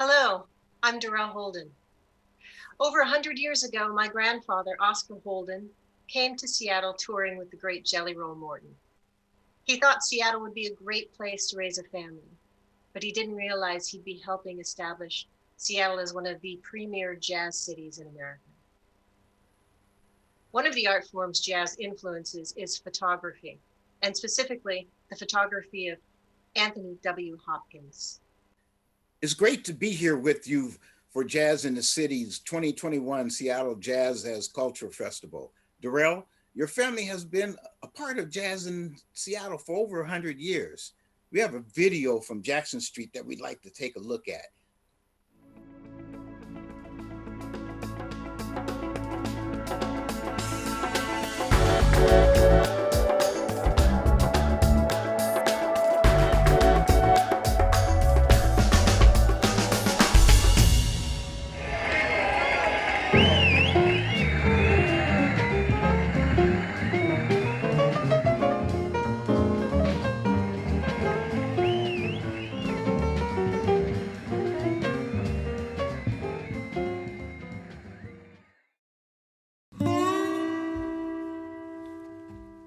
Hello, I'm Darelle Holden. Over 100 years ago, my grandfather, Oscar Holden, came to Seattle touring with the great Jelly Roll Morton. He thought Seattle would be a great place to raise a family, but he didn't realize he'd be helping establish Seattle as one of the premier jazz cities in America. One of the art form's jazz influences is photography, and specifically the photography of Anthony W. Hopkins. It's great to be here with you for Jazz in the City's 2021 Seattle Jazz as Culture Festival. Darelle, your family has been a part of jazz in Seattle for over 100 years. We have a video from Jackson Street that we'd like to take a look at.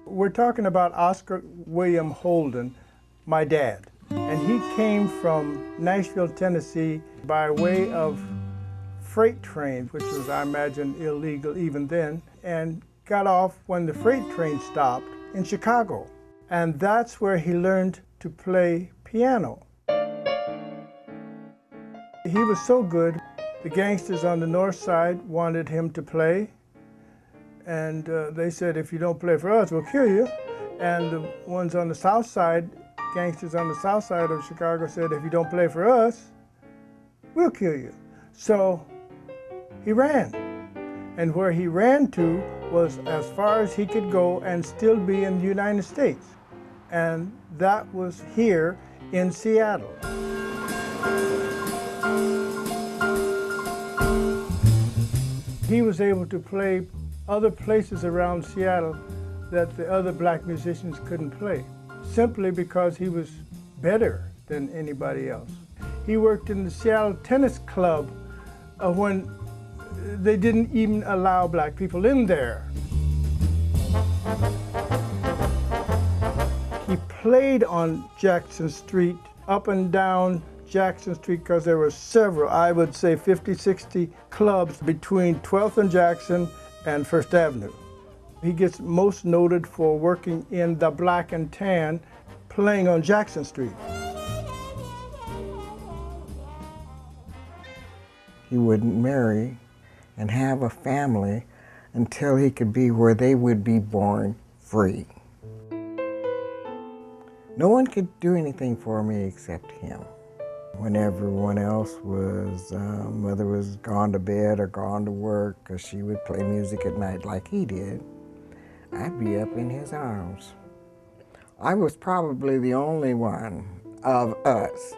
We're talking about Oscar William Holden, my dad. And he came from Nashville, Tennessee by way of freight train, which was, I imagine, illegal even then, and got off when the freight train stopped in Chicago. And that's where he learned to play piano. He was so good, the gangsters on the north side wanted him to play. And they said, if you don't play for us, we'll kill you. And the ones on the south side, gangsters on the south side of Chicago said, if you don't play for us, we'll kill you. So he ran. And where he ran to was as far as he could go and still be in the United States. And that was here in Seattle. He was able to play other places around Seattle that the other black musicians couldn't play, simply because he was better than anybody else. He worked in the Seattle Tennis Club when they didn't even allow black people in there. He played on Jackson Street, up and down Jackson Street, because there were several, I would say 50, 60 clubs between 12th and Jackson and First Avenue. He gets most noted for working in the Black and Tan, playing on Jackson Street. He wouldn't marry and have a family until he could be where they would be born free. No one could do anything for me except him. When everyone else was, mother was gone to bed or gone to work, or she would play music at night like he did, I'd be up in his arms. I was probably the only one of us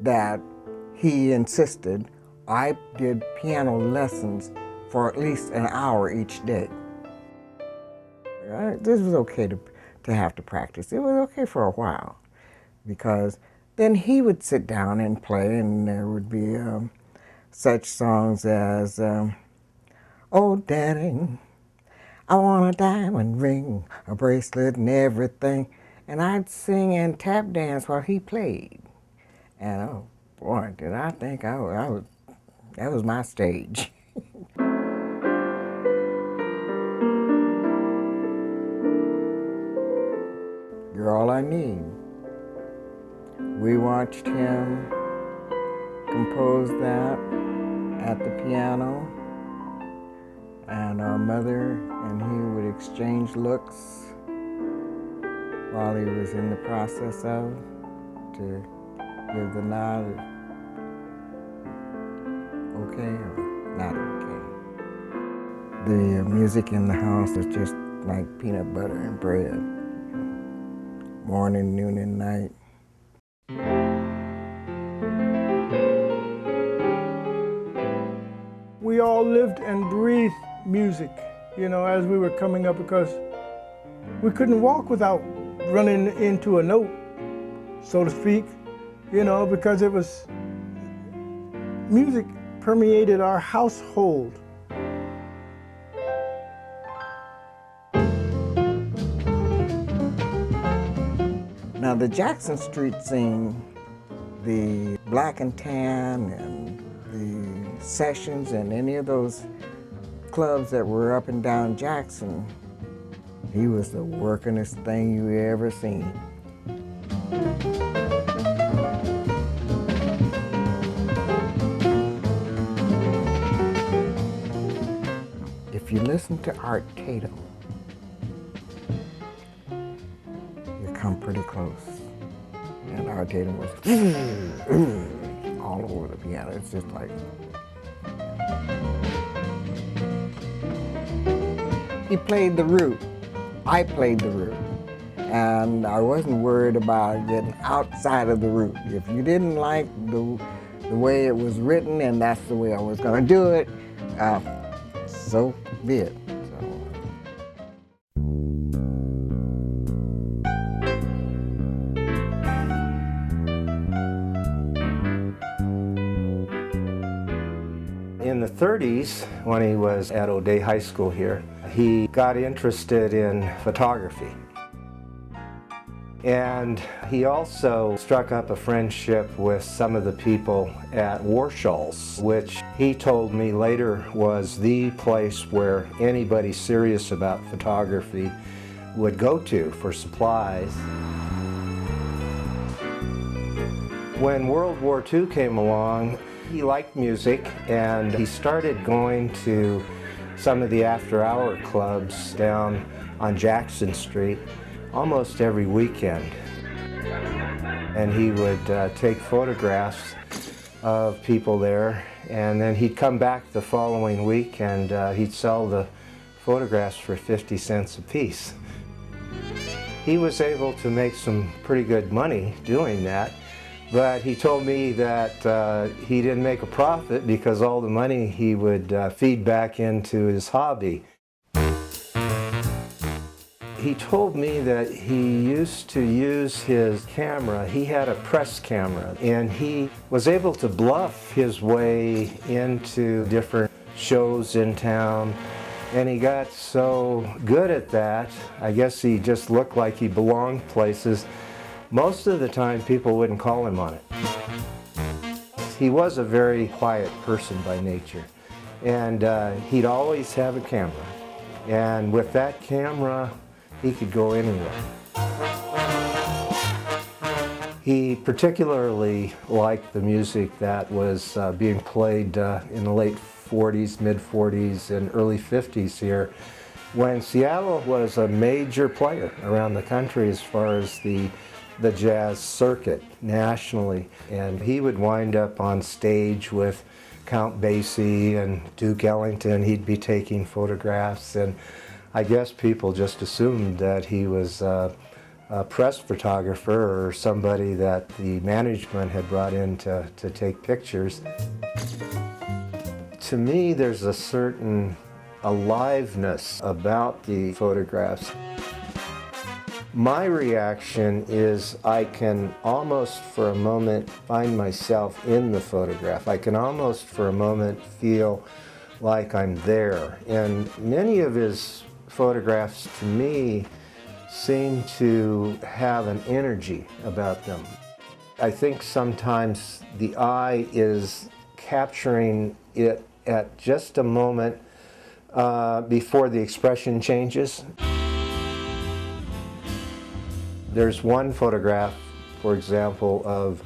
that he insisted I did piano lessons for at least an hour each day. This was okay to have to practice. It was okay for a while, because then he would sit down and play, and there would be such songs as, oh, Daddy, I want a diamond ring, a bracelet and everything. And I'd sing and tap dance while he played. And oh boy, did I think that was my stage. You're all I need. We watched him compose that at the piano, and our mother and he would exchange looks while he was in the process of to give the nod, okay or not okay. The music in the house was just like peanut butter and bread, morning, noon, and night. We all lived and breathed music, you know, as we were coming up, because we couldn't walk without running into a note, so to speak, you know, because it was Music permeated our household. Now the Jackson Street scene, the Black and Tan and the Sessions and any of those clubs that were up and down Jackson, he was the workingest thing you ever seen. If you listen to Art Tatum, you come pretty close. And Art Tatum was all over the piano. It's just like, he played the root. I played the root. And I wasn't worried about getting outside of the root. If you didn't like the way it was written and that's the way I was gonna do it, so be it. In the 30s, when he was at O'Day High School here, he got interested in photography. And he also struck up a friendship with some of the people at Warshall's, which he told me later was the place where anybody serious about photography would go to for supplies. When World War II came along, he liked music and he started going to some of the after-hour clubs down on Jackson Street almost every weekend. And he would take photographs of people there, and then he'd come back the following week and he'd sell the photographs for 50 cents a piece. He was able to make some pretty good money doing that, but he told me that he didn't make a profit because all the money he would feed back into his hobby. He told me that he used to use his camera. He had a press camera, and he was able to bluff his way into different shows in town. And he got so good at that, I guess he just looked like he belonged places. Most of the time, people wouldn't call him on it. He was a very quiet person by nature, and he'd always have a camera. And with that camera, he could go anywhere. He particularly liked the music that was being played in the late 40s, mid-40s, and early 50s here, when Seattle was a major player around the country as far as the jazz circuit nationally. And he would wind up on stage with Count Basie and Duke Ellington. He'd be taking photographs, and I guess people just assumed that he was a press photographer or somebody that the management had brought in to take pictures. To me, there's a certain aliveness about the photographs. My reaction is I can almost for a moment find myself in the photograph. I can almost for a moment feel like I'm there. And many of his photographs to me seem to have an energy about them. I think sometimes the eye is capturing it at just a moment before the expression changes. There's one photograph, for example, of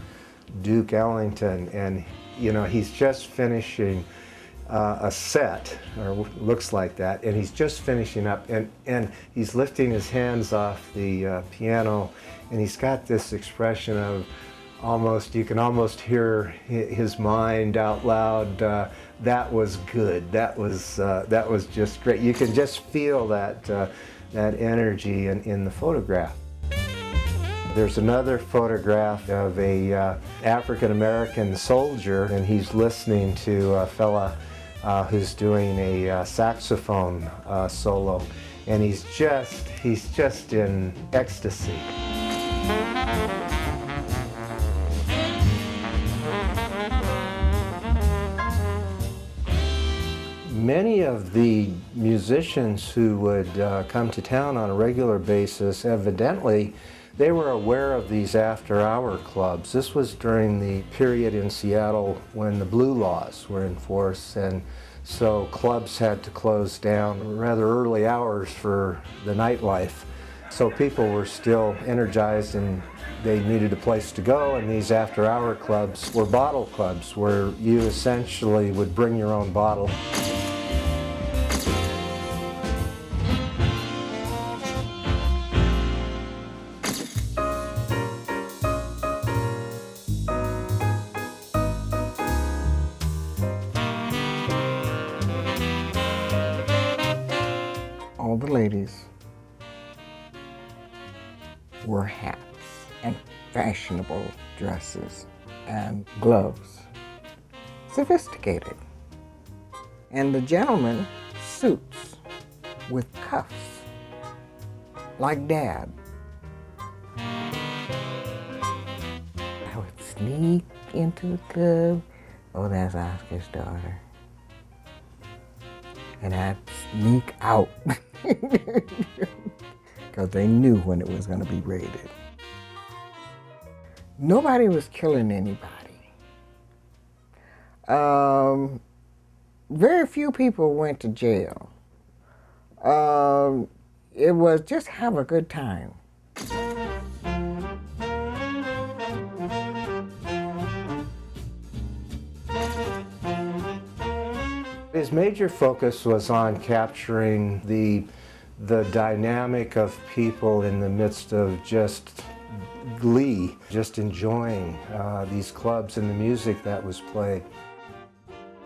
Duke Ellington, and he's just finishing a set, or looks like that, and he's just finishing up, and he's lifting his hands off the piano, and he's got this expression of you can almost hear his mind out loud. That was good. That was just great. You can just feel that energy in the photograph. There's another photograph of a African-American soldier, and he's listening to a fella who's doing a saxophone solo, and he's just in ecstasy. Many of the musicians who would come to town on a regular basis, evidently, they were aware of these after-hour clubs. This was during the period in Seattle when the blue laws were in force, and so clubs had to close down rather early hours for the nightlife. So people were still energized and they needed a place to go, and these after-hour clubs were bottle clubs where you essentially would bring your own bottle. All the ladies wore hats and fashionable dresses and gloves, sophisticated. And the gentlemen, suits with cuffs, like Dad. I would sneak into the club. Oh, that's Oscar's daughter. And I'd sneak out because they knew when it was going to be raided. Nobody was killing anybody. Very few people went to jail. It was just have a good time. His major focus was on capturing the dynamic of people in the midst of just glee, just enjoying these clubs and the music that was played.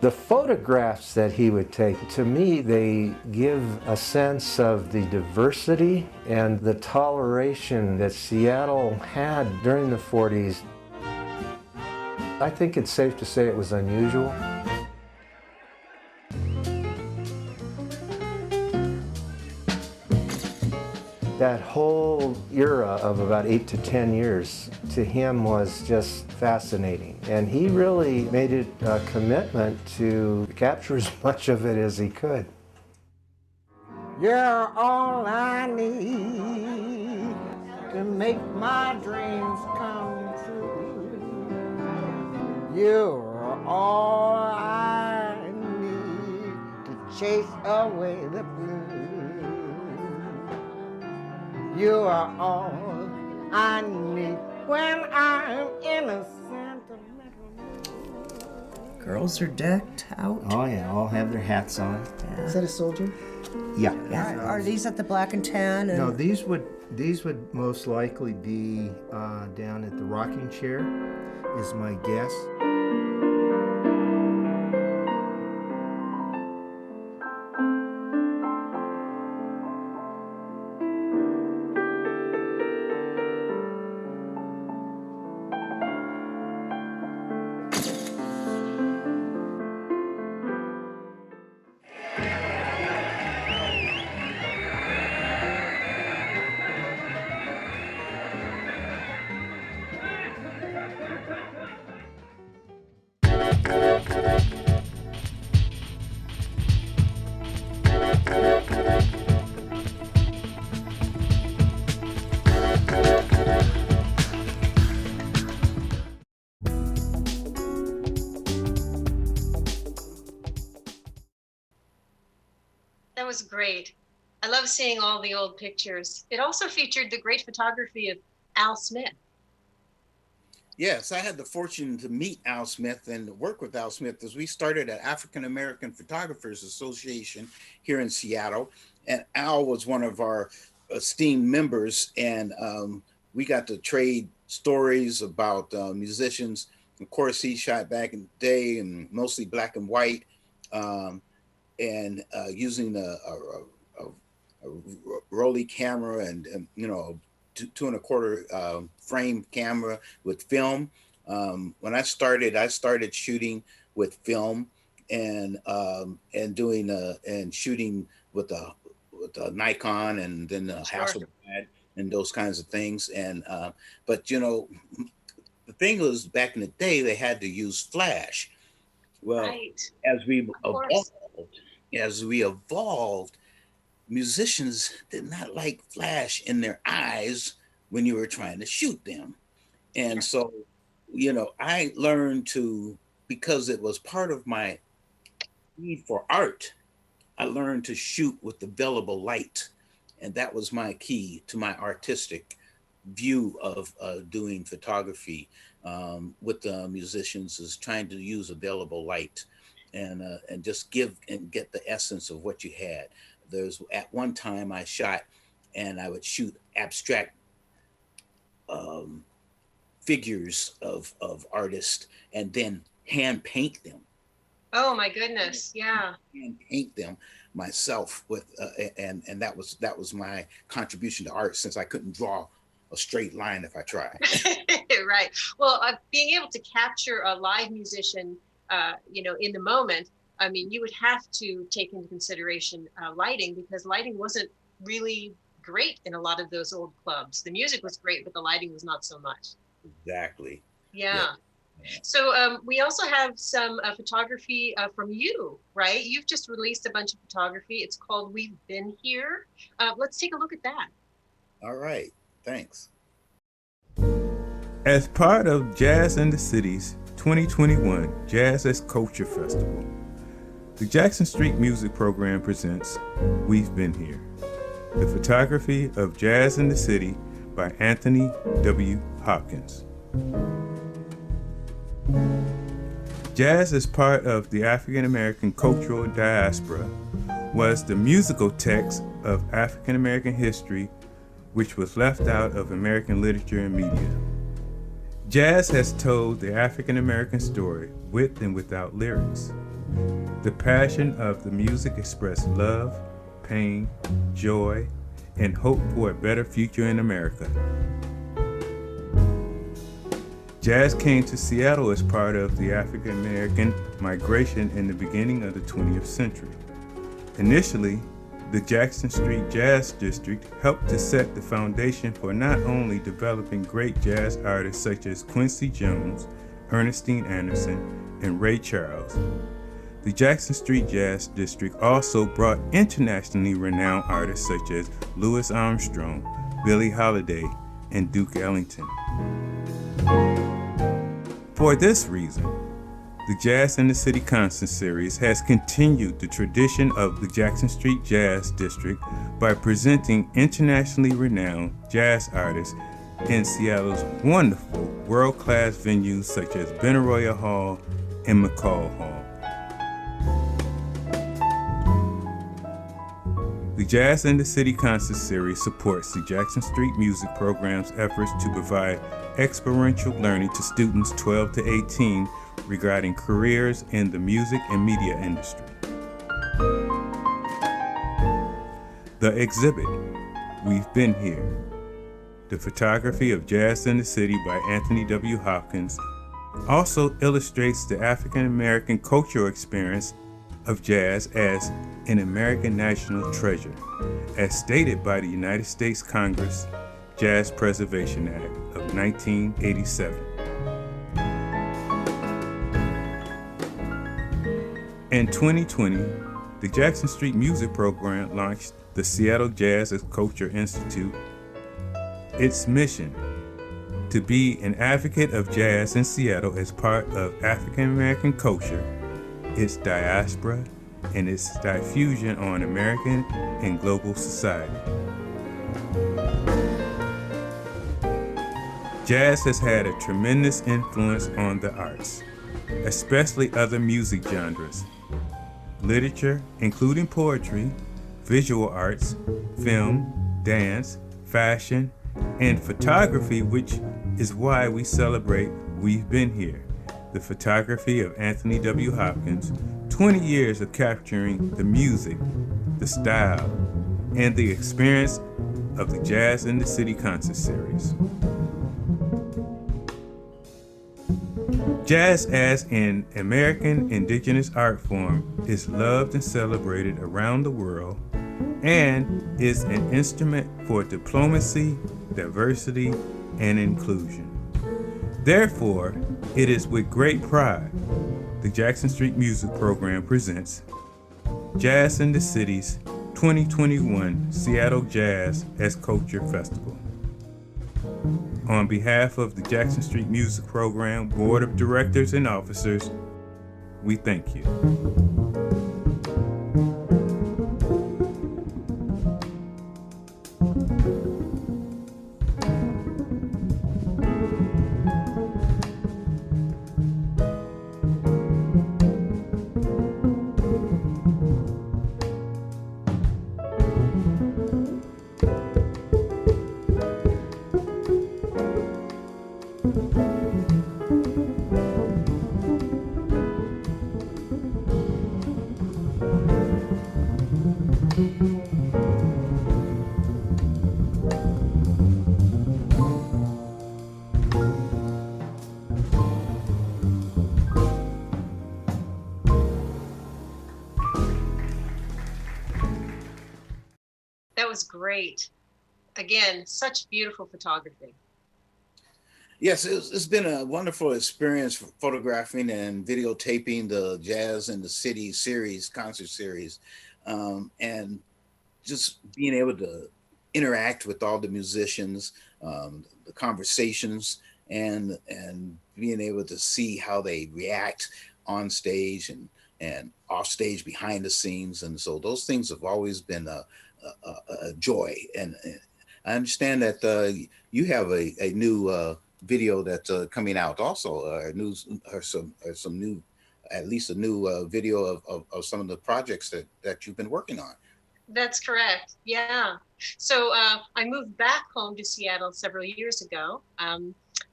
The photographs that he would take, to me, they give a sense of the diversity and the toleration that Seattle had during the 40s. I think it's safe to say it was unusual. That whole era of about 8 to 10 years to him was just fascinating. And he really made it a commitment to capture as much of it as he could. You're all I need to make my dreams come true. You're all I need to chase away the blues. You are all I need when I'm in a sentimental mood. Girls are decked out. Oh yeah, all have their hats on. Yeah. Is that a soldier? Yeah. Are these at the Black and Tan? And No, these would most likely be down at the rocking chair, is my guess. That was great. I love seeing all the old pictures. It also featured the great photography of Al Smith. Yes, I had the fortune to meet Al Smith and work with Al Smith as we started an African American Photographers Association here in Seattle. And Al was one of our esteemed members, and we got to trade stories about musicians. Of course, he shot back in the day and mostly black and white, and using a Rolly camera and you know, 2.25 frame camera with film. When I started shooting with film and doing and shooting with a Nikon and then a Hasselblad and those kinds of things. And but you know, the thing was, back in the day they had to use flash. Well, as we evolved, as we evolved, musicians did not like flash in their eyes when you were trying to shoot them. And so, I learned to, because it was part of my need for art, I learned to shoot with available light. And that was my key to my artistic view of doing photography with the musicians, is trying to use available light and just give and get the essence of what you had. There's at one time I shot and I would shoot abstract figures of artists and then hand paint them. Oh my goodness, yeah. Hand paint them myself with and that was my contribution to art, since I couldn't draw a straight line if I tried. Right. Well, being able to capture a live musician, in the moment, I mean, you would have to take into consideration lighting, because lighting wasn't really great in a lot of those old clubs. The music was great, but the lighting was not so much. Exactly. Yeah. So we also have some photography from you, right? You've just released a bunch of photography. It's called We've Been Here. Let's take a look at that. All right. Thanks. As part of Jazz in the City's 2021 Jazz as Culture Festival, the Jackson Street Music Program presents We've Been Here, the photography of Jazz in the City by Anthony W. Hopkins. Jazz as part of the African American cultural diaspora was the musical text of African American history which was left out of American literature and media. Jazz has told the African American story with and without lyrics. The passion of the music expressed love, pain, joy, and hope for a better future in America. Jazz came to Seattle as part of the African American migration in the beginning of the 20th century. Initially, the Jackson Street Jazz District helped to set the foundation for not only developing great jazz artists such as Quincy Jones, Ernestine Anderson, and Ray Charles. The Jackson Street Jazz District also brought internationally renowned artists such as Louis Armstrong, Billie Holiday, and Duke Ellington. For this reason, the Jazz in the City Concert Series has continued the tradition of the Jackson Street Jazz District by presenting internationally renowned jazz artists in Seattle's wonderful world-class venues such as Benaroya Hall and McCall Hall. The Jazz in the City Concert Series supports the Jackson Street Music Program's efforts to provide experiential learning to students 12 to 18 regarding careers in the music and media industry. The exhibit, We've Been Here, the photography of Jazz in the City by Anthony W. Hopkins, also illustrates the African American cultural experience of jazz as an American national treasure, as stated by the United States Congress Jazz Preservation Act of 1987. In 2020, the Jackson Street Music Program launched the Seattle Jazz as Culture Institute. Its mission, to be an advocate of jazz in Seattle as part of African American culture, its diaspora, and its diffusion on American and global society. Jazz has had a tremendous influence on the arts, especially other music genres, literature, including poetry, visual arts, film, dance, fashion, and photography, which is why we celebrate We've Been Here, the photography of Anthony W. Hopkins, 20 years of capturing the music, the style, and the experience of the Jazz in the City Concert Series. Jazz as an American indigenous art form is loved and celebrated around the world and is an instrument for diplomacy, diversity, and inclusion. Therefore, it is with great pride the Jackson Street Music Program presents Jazz in the City's 2021 Seattle Jazz as Culture Festival. On behalf of the Jackson Street Music Program Board of Directors and Officers, we thank you. That was great. Again, such beautiful photography. Yes, it's been a wonderful experience for photographing and videotaping the Jazz in the City series, concert series, and just being able to interact with all the musicians, the conversations, and being able to see how they react on stage and off stage, behind the scenes. And so those things have always been a joy. And I understand that you have a new video that's coming out also, some new, at least a new video of some of the projects that you've been working on. That's correct. Yeah. So I moved back home to Seattle several years ago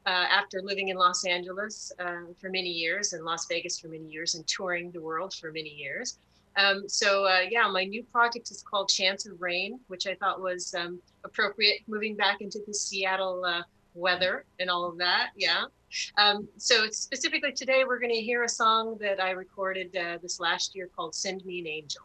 after living in Los Angeles for many years and Las Vegas for many years and touring the world for many years. Yeah, my new project is called Chance of Rain, which I thought was appropriate moving back into the Seattle weather and all of that. Yeah. So specifically today, we're going to hear a song that I recorded this last year called Send Me an Angel.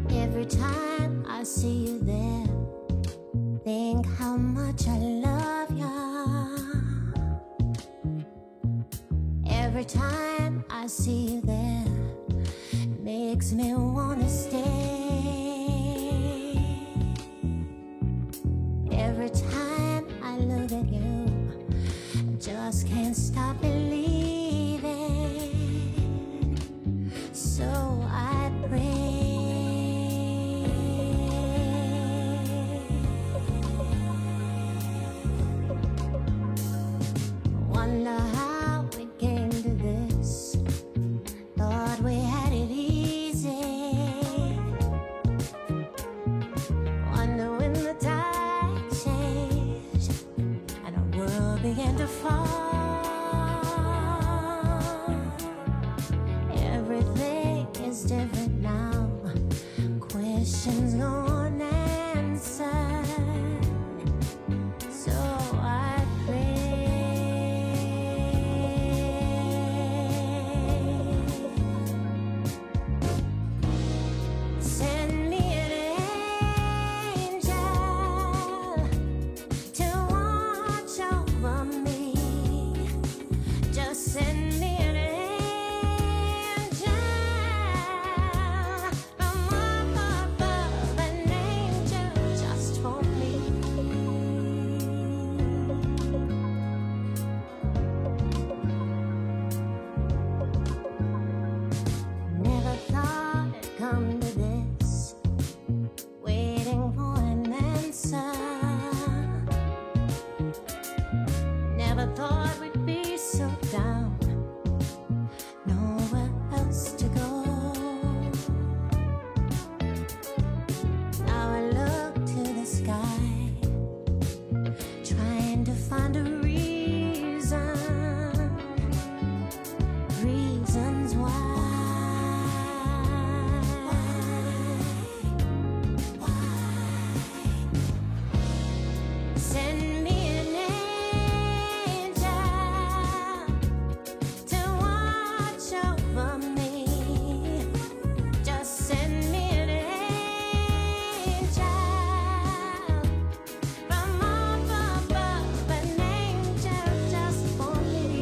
Every time I see you there, think how much I love you. Every time I see you there, it makes me wanna stay. Every time I look at you, I just can't stop believing. So I pray. Wonder how we came to this. Thought we had it easy. Wonder when the tide changed and our world began to fall. Everything is different now. Questions go unanswered. So I send me an angel to watch over me. Just send me an angel from up above, an angel just for me. Never thought it'd come to this, waiting for an answer. Never thought we'd be so down, nowhere else to go. Now I look to the sky, trying to find a reasons why. Send me an angel to watch over me. Just send me an angel from up above, an angel just for me.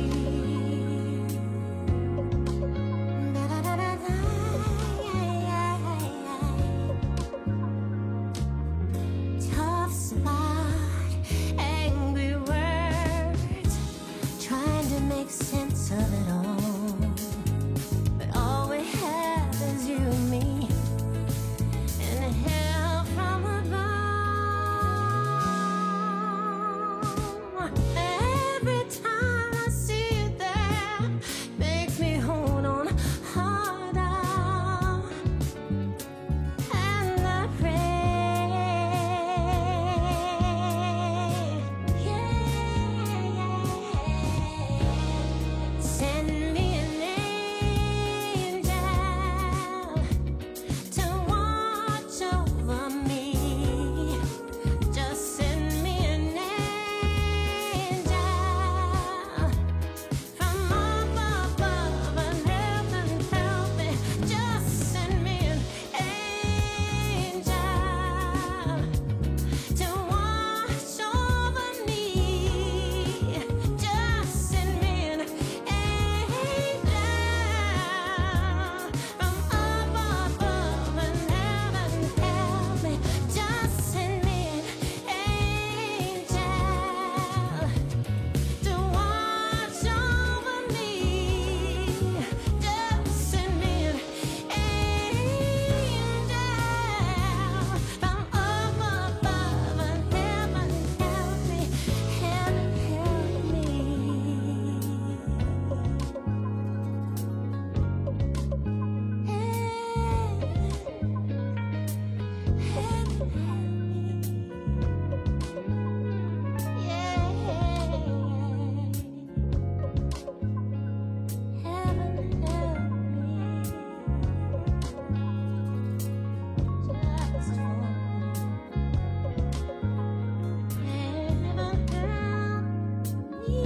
Da-da-da-da-da, tough spot, angry words, trying to make sense of it all. But all we have is you and me, and help from above. Every time I see you there, makes me hold on harder. And I pray, send me an angel to watch over me. Just send me an angel from up above, and help me. Just send me an angel to watch over me. Just send me an angel from up above, and help me. Just send me an angel to watch over me. Just send me an angel from up above, and help me, help me.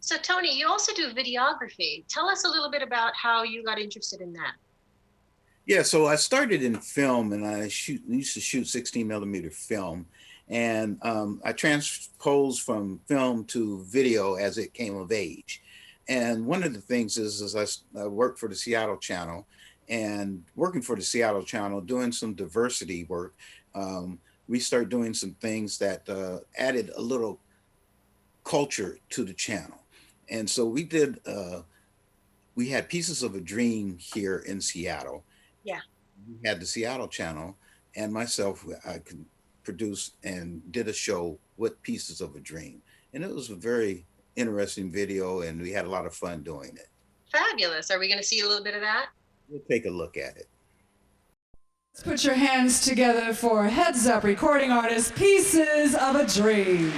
So Tony, you also do videography. Tell us a little bit about how you got interested in that. Yeah, so I started in film, and I used to shoot 16mm film, and I transposed from film to video as it came of age. And one of the things is I worked for the Seattle channel, and working for the Seattle channel, doing some diversity work, we started doing some things that added a little culture to the channel. And so we did, we had Pieces of a Dream here in Seattle. Yeah. We had the Seattle channel, and myself, I could produce and did a show with Pieces of a Dream. And it was a very interesting video, and we had a lot of fun doing it. Fabulous. Are we going to see a little bit of that? We'll take a look at it. Let's put your hands together for Heads Up recording artist Pieces of a Dream.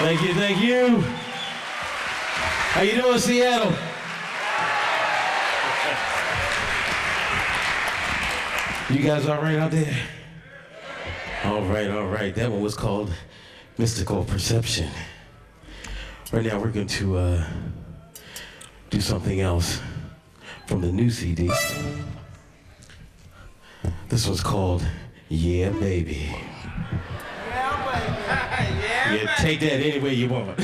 Thank you, thank you. How you doing, Seattle? You guys all right out there? All right. That one was called Mystical Perception. Right now we're going to do something else from the new CD. This one's called Yeah, Baby. Yeah, take that any way you want.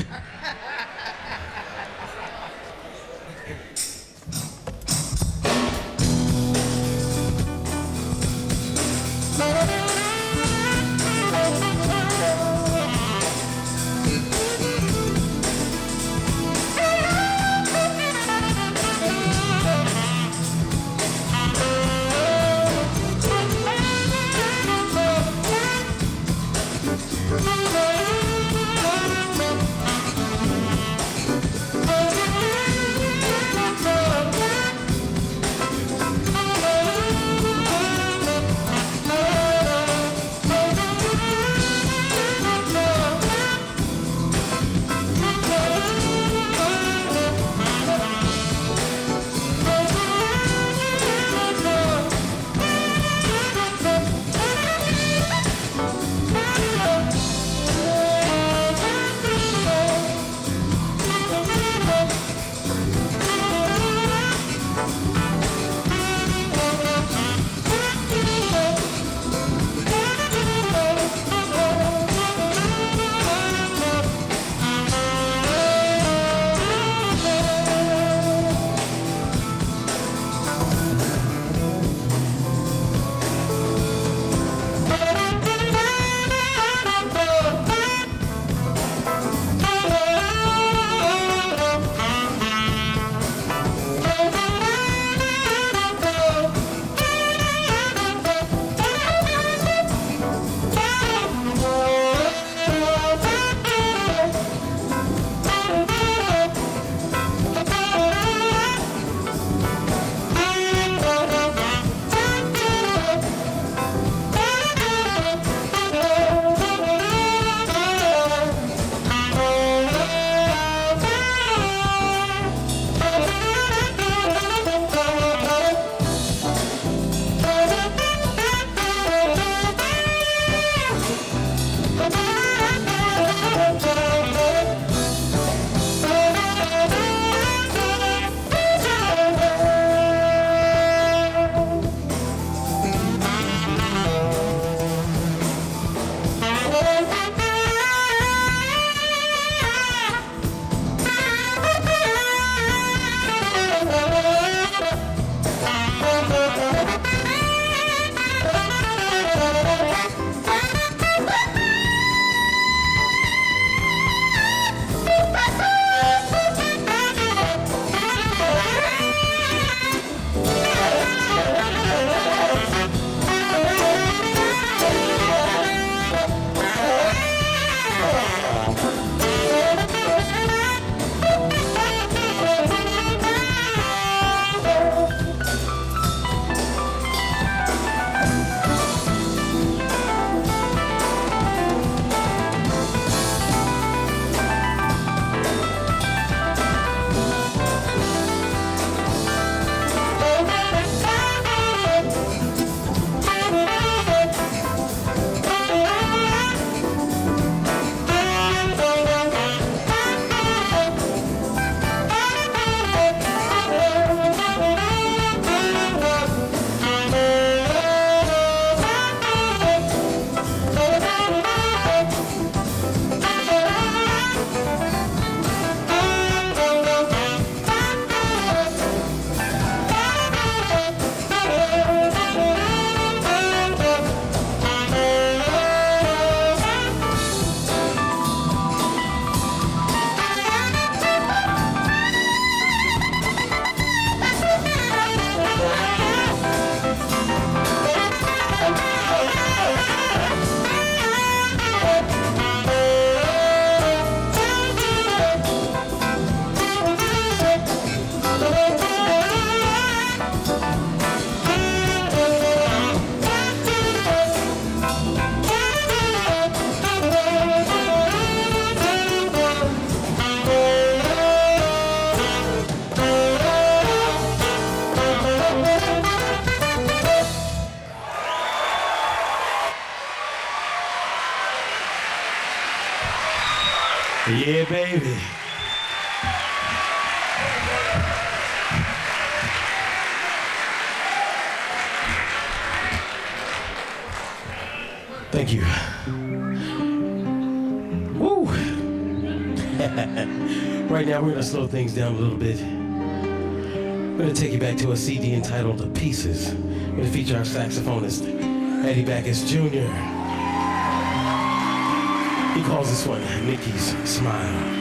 Yeah, baby. Thank you. Woo! Right now, we're gonna slow things down a little bit. We're gonna take you back to a CD entitled Pieces. We're gonna feature our saxophonist, Eddie Backus Jr. He calls this one Mickey's Smile.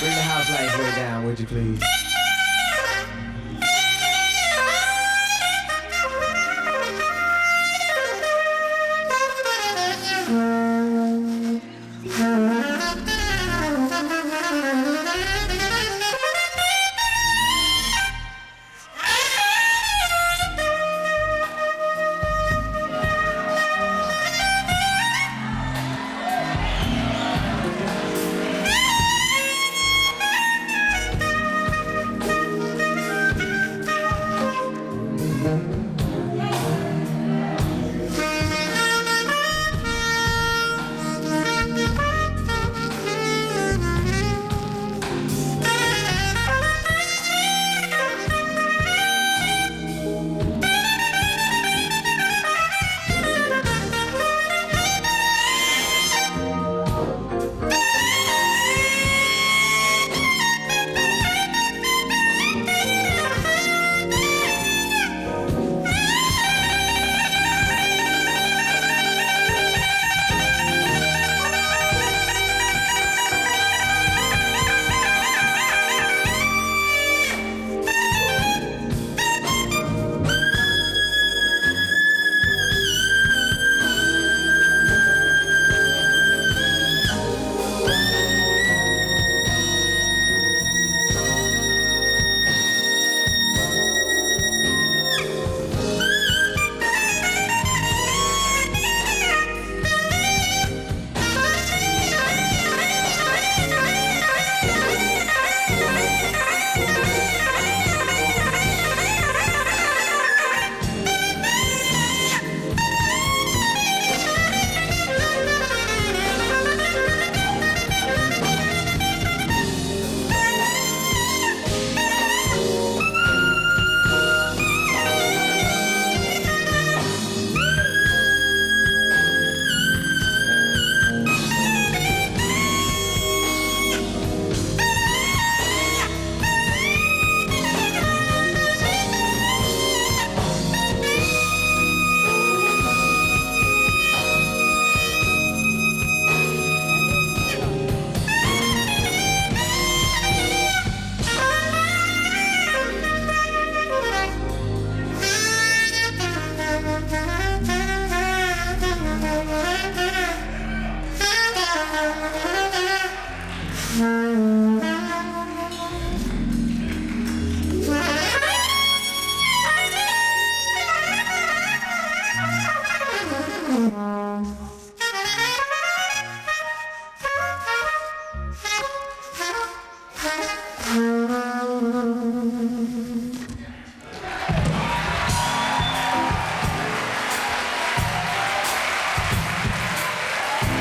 Bring the house lights way down, would you please?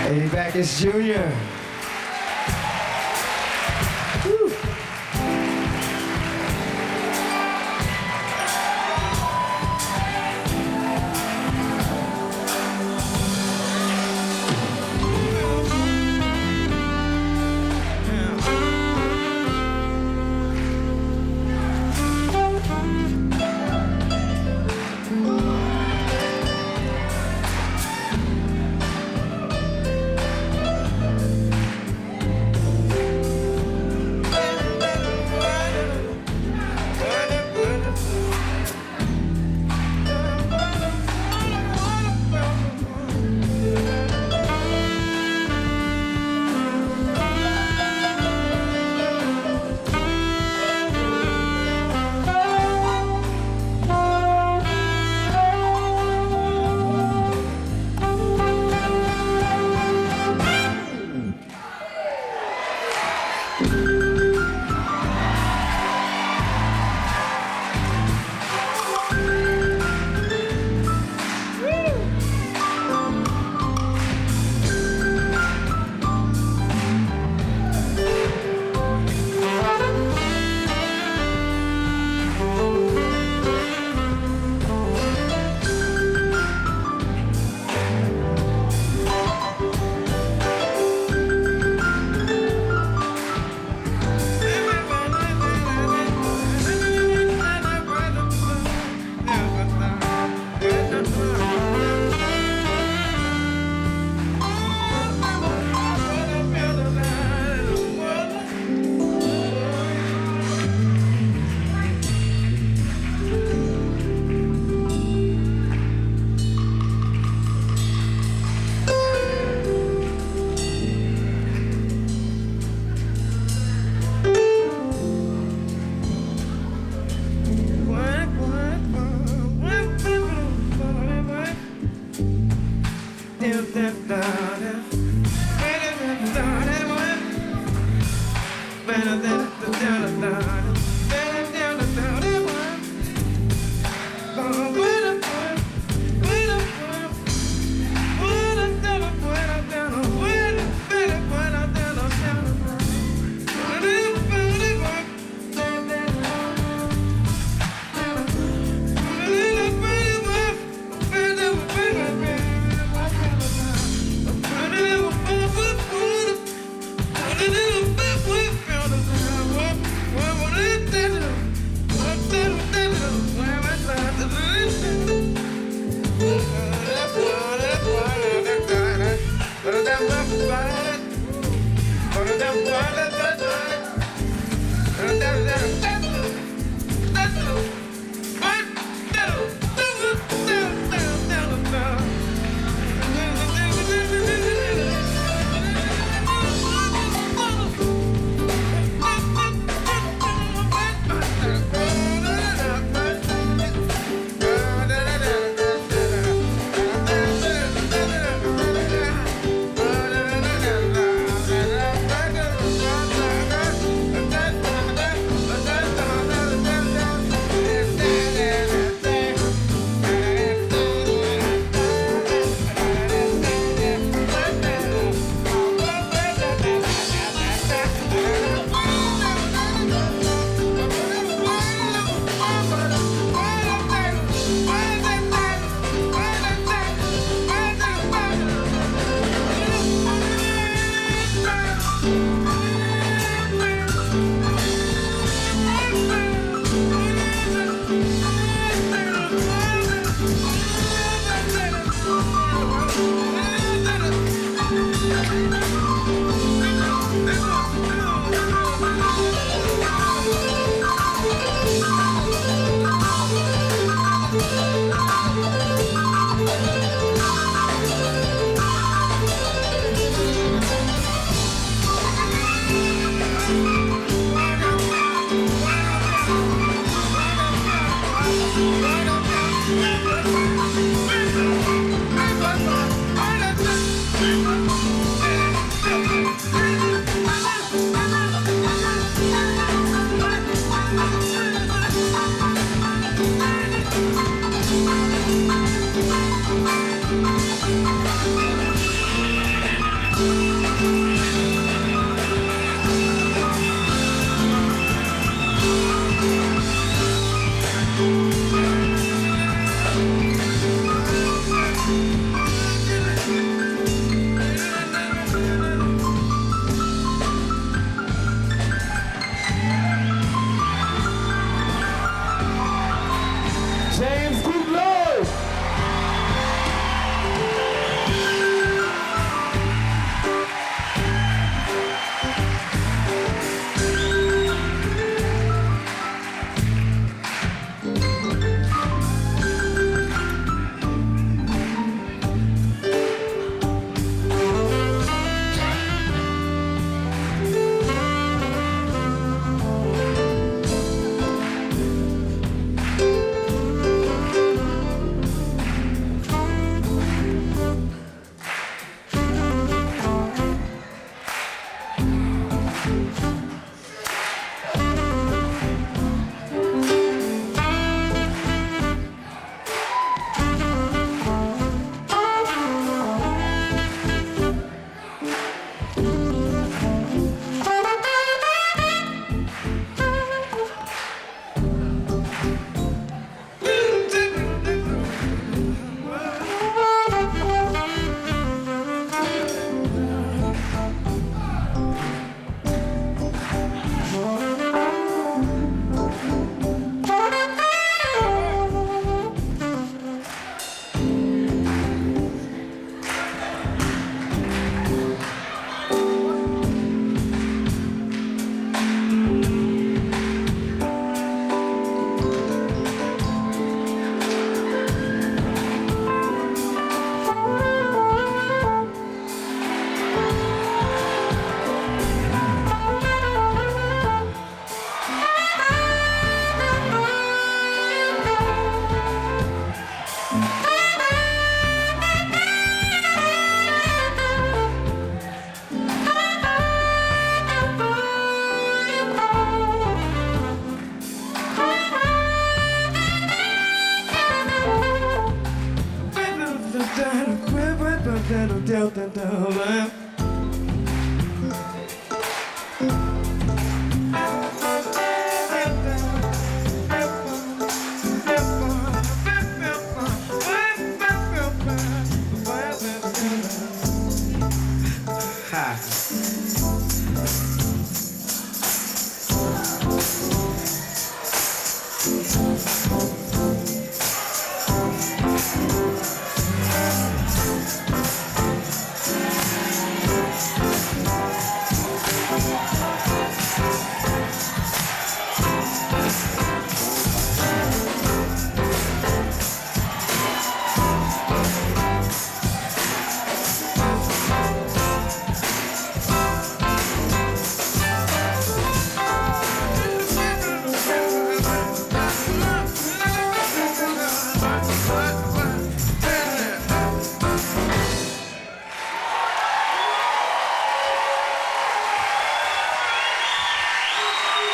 Hey, Backus Jr. Woo.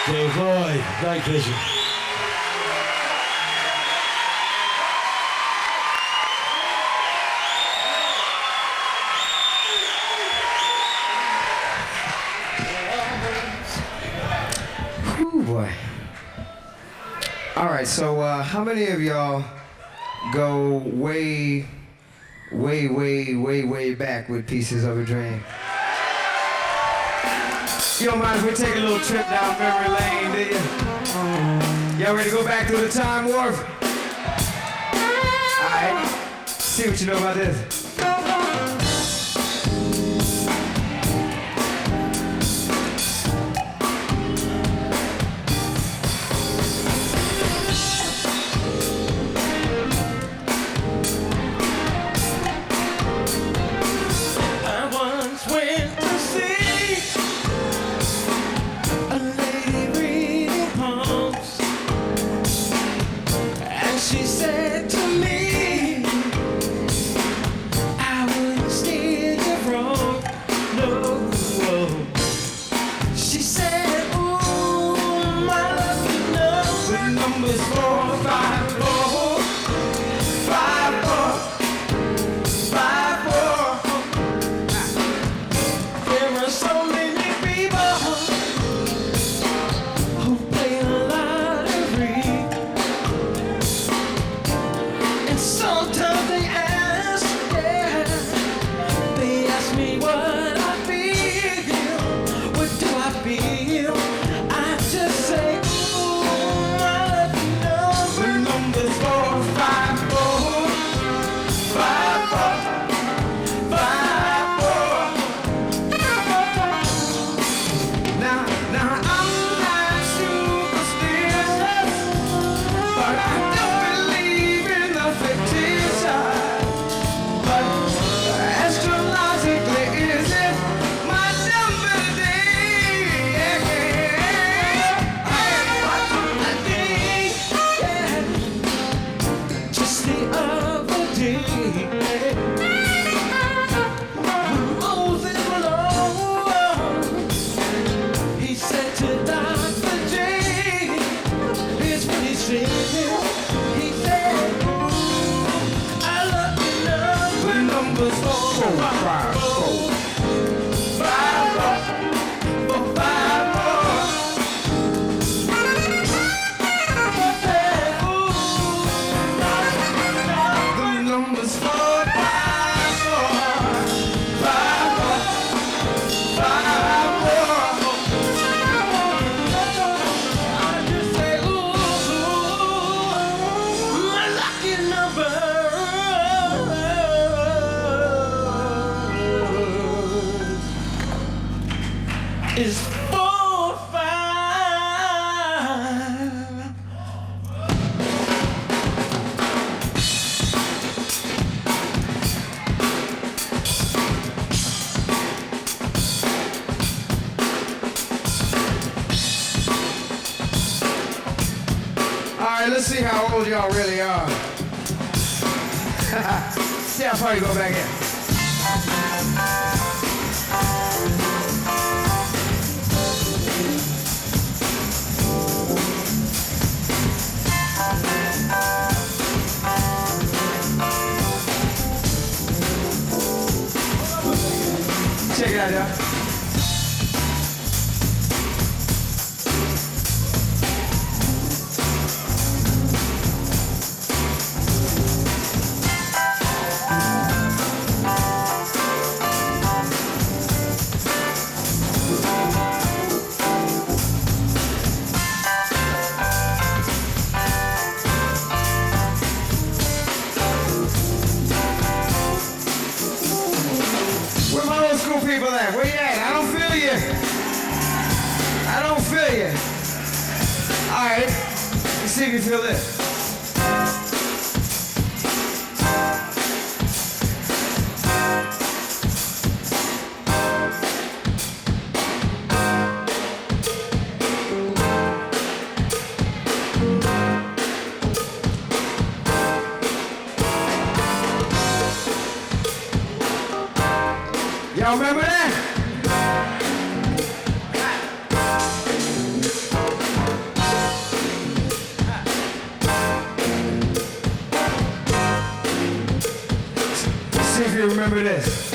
Dave Lloyd, Night Vision. Whew, boy. All right, so how many of y'all go way back with Pieces of a Dream? You don't mind if we take a little trip down memory lane, do you? Y'all ready to go back through the time warp? All right, see what you know about this. She said to me, is 4, 5. All right, let's see how old y'all really are. See how far you go back in. see if you feel this. Y'all remember that? See if you remember this.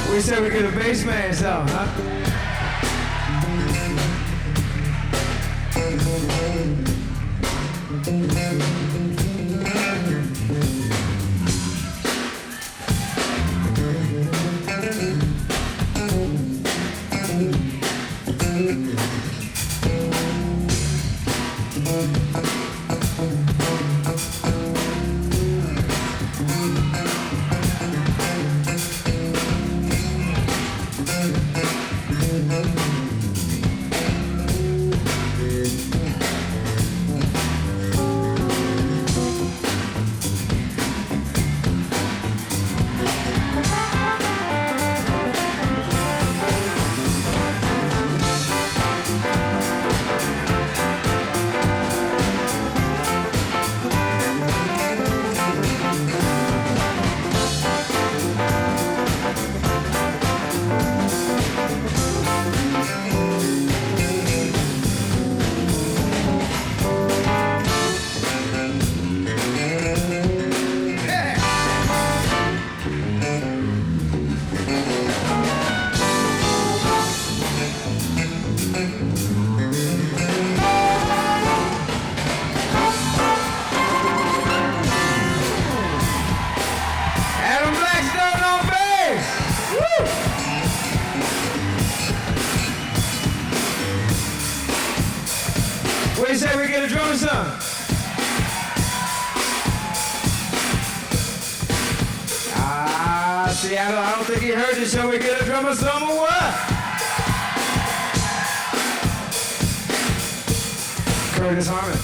We said we get a bass man song, huh? What do you say we get a drummer some? Seattle, I don't think he heard you. Shall we get a drummer some or what? Curtis Harmon.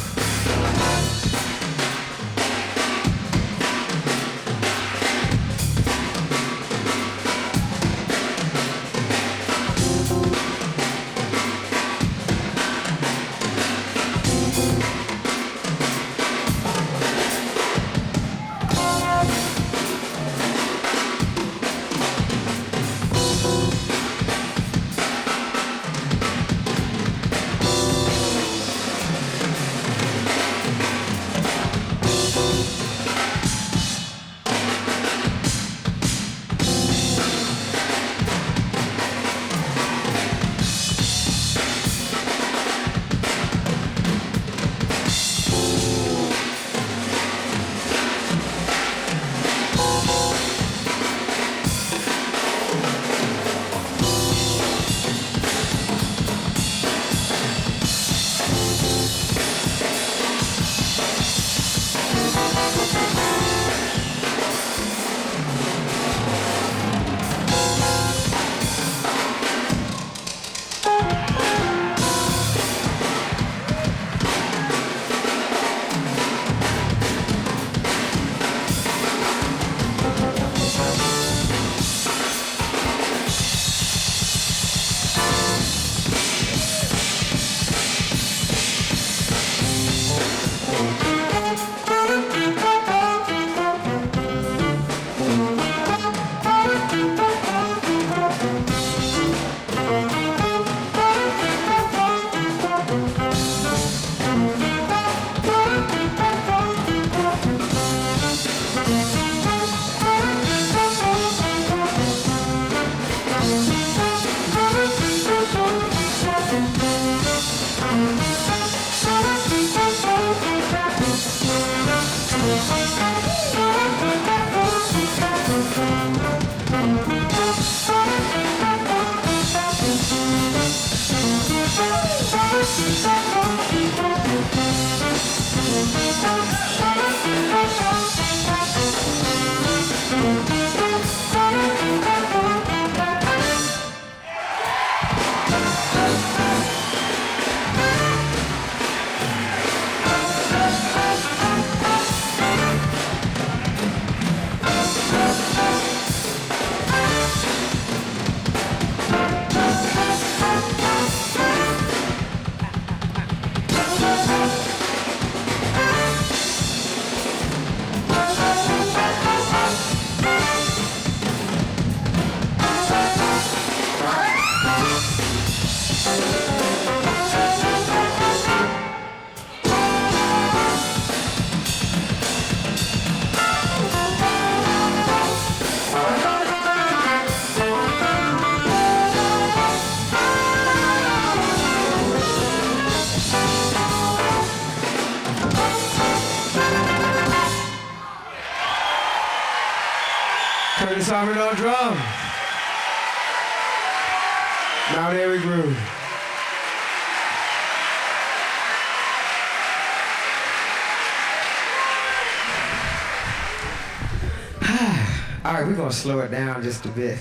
Curtis Harmon on drums. Mount Airy Groove. All right, we're gonna slow it down just a bit,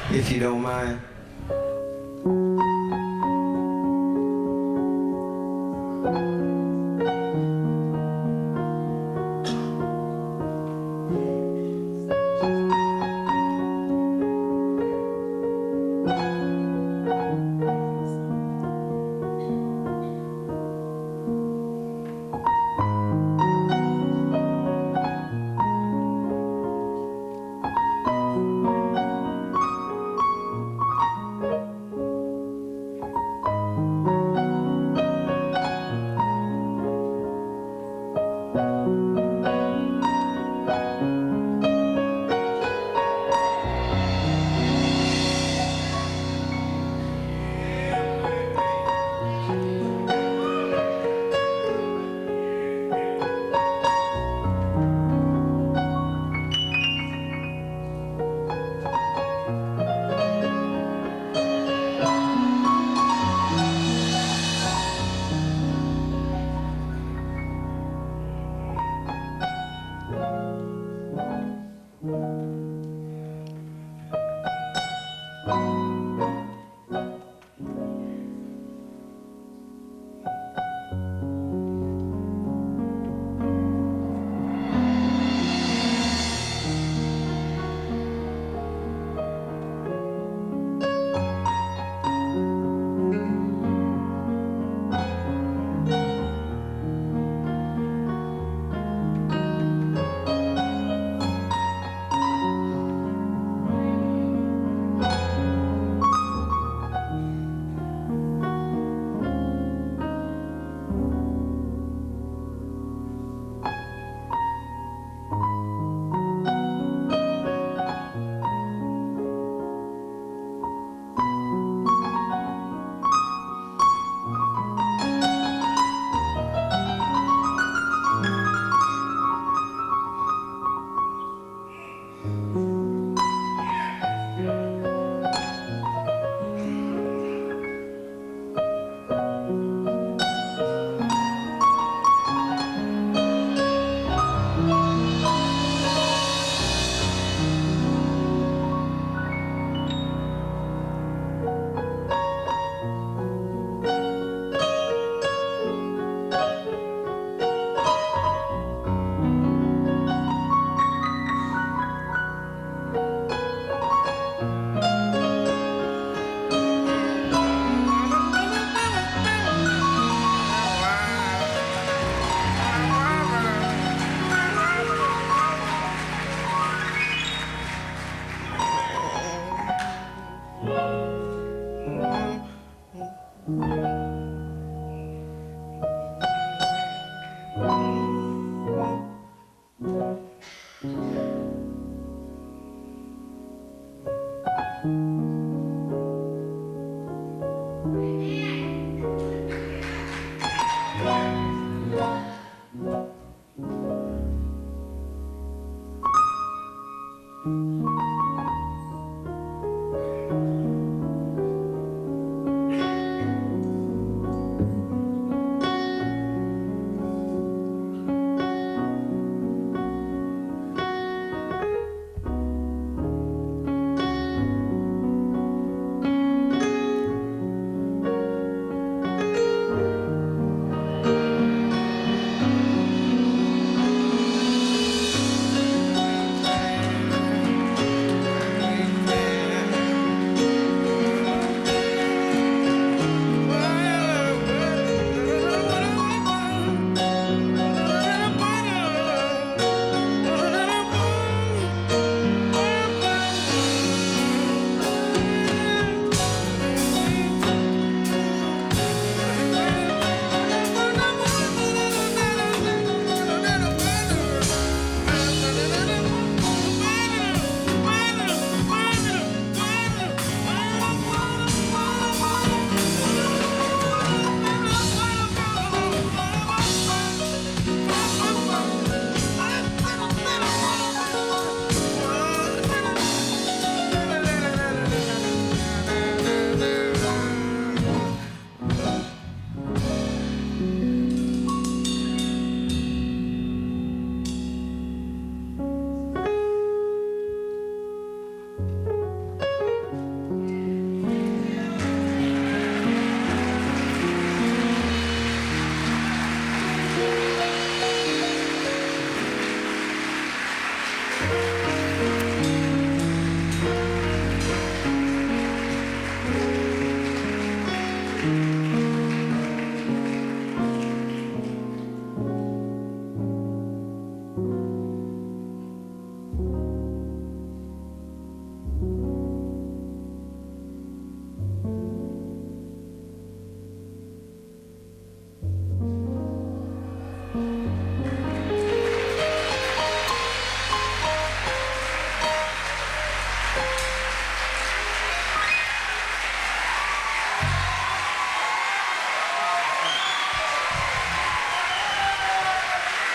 if you don't mind.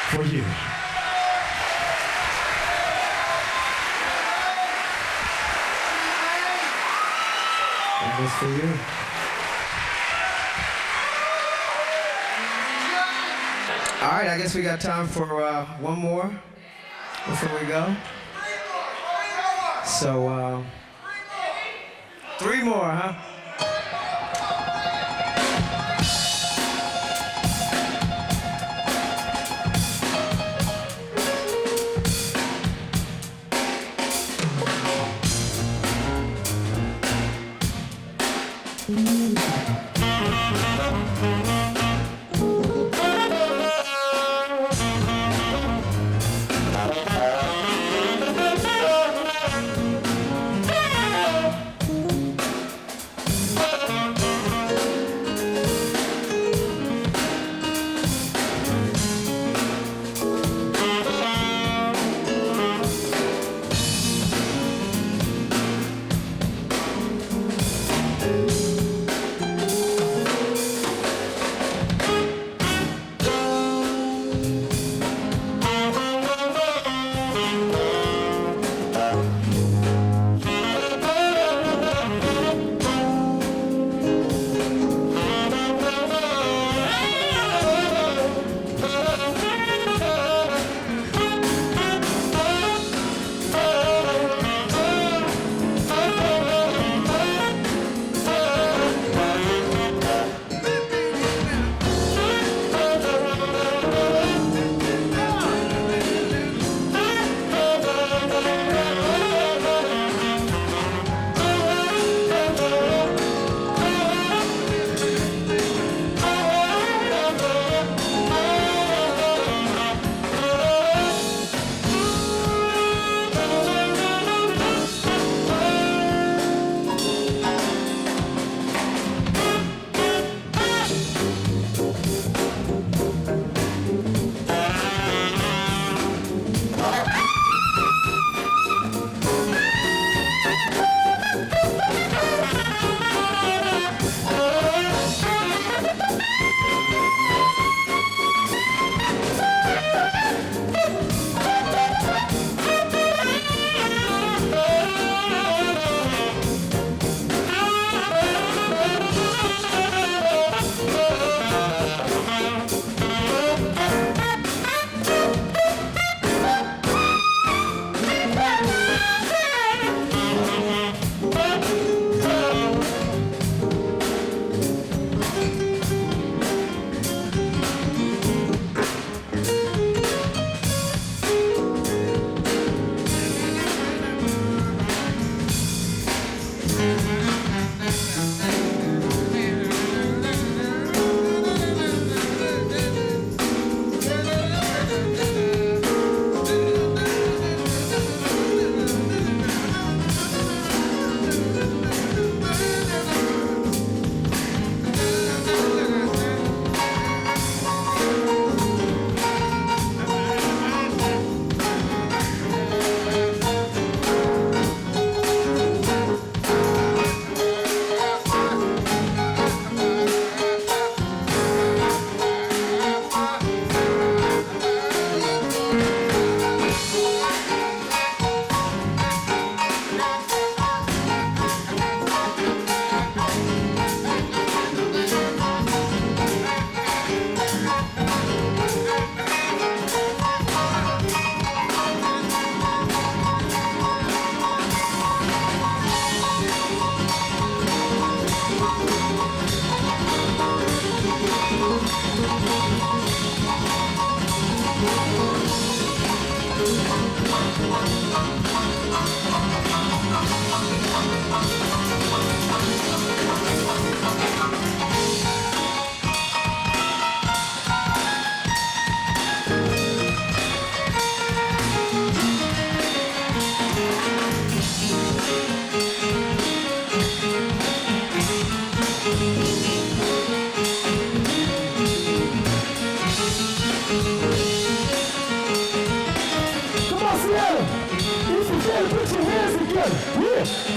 for you. That was for you. All right, I guess we got time for one more before we go. So, 3 more, huh?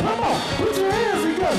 Come on, put your hands together.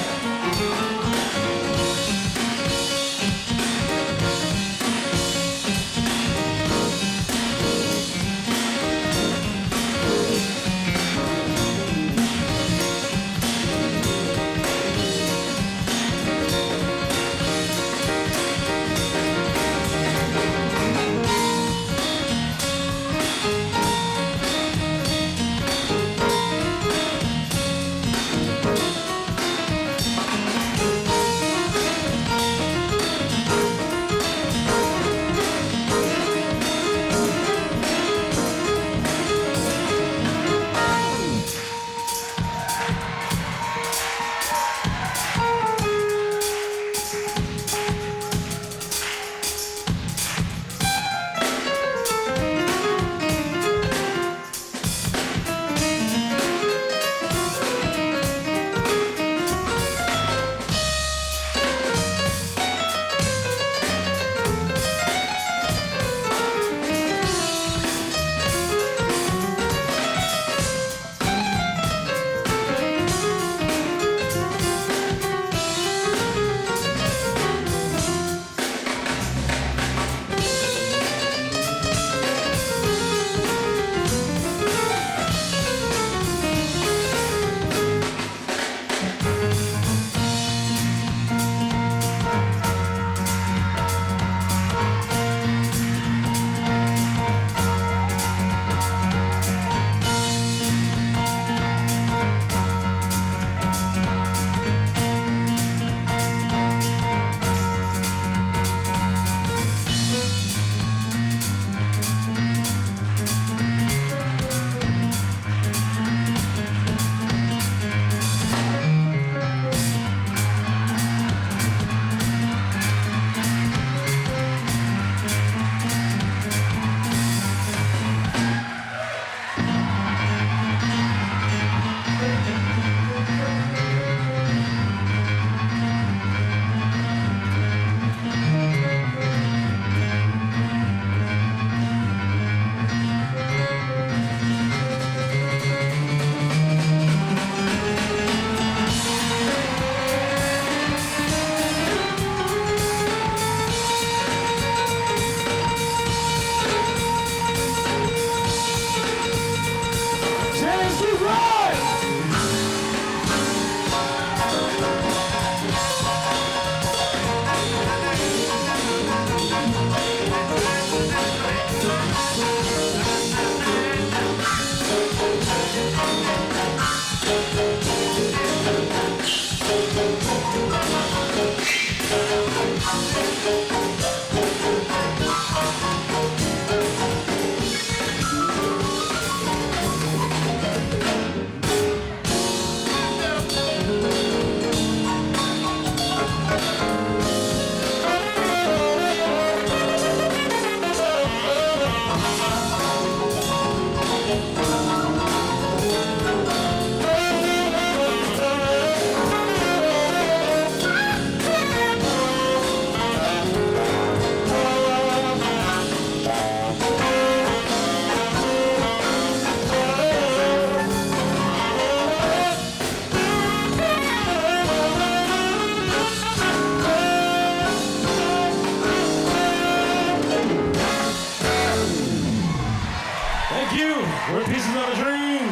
We're Pieces of a Dream.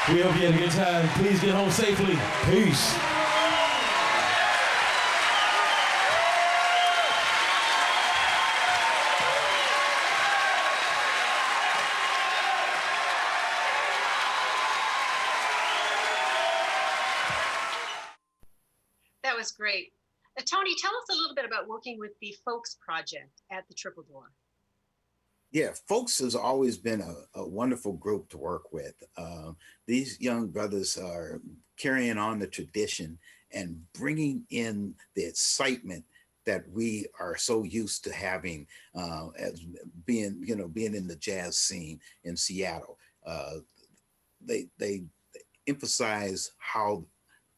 We hope you had a good time. Please get home safely. Peace. That was great. Tony, tell us a little bit about working with the Folks Project at the Triple Door. Yeah, Folks has always been a wonderful group to work with. These young brothers are carrying on the tradition and bringing in the excitement that we are so used to having as being in the jazz scene in Seattle. They emphasize how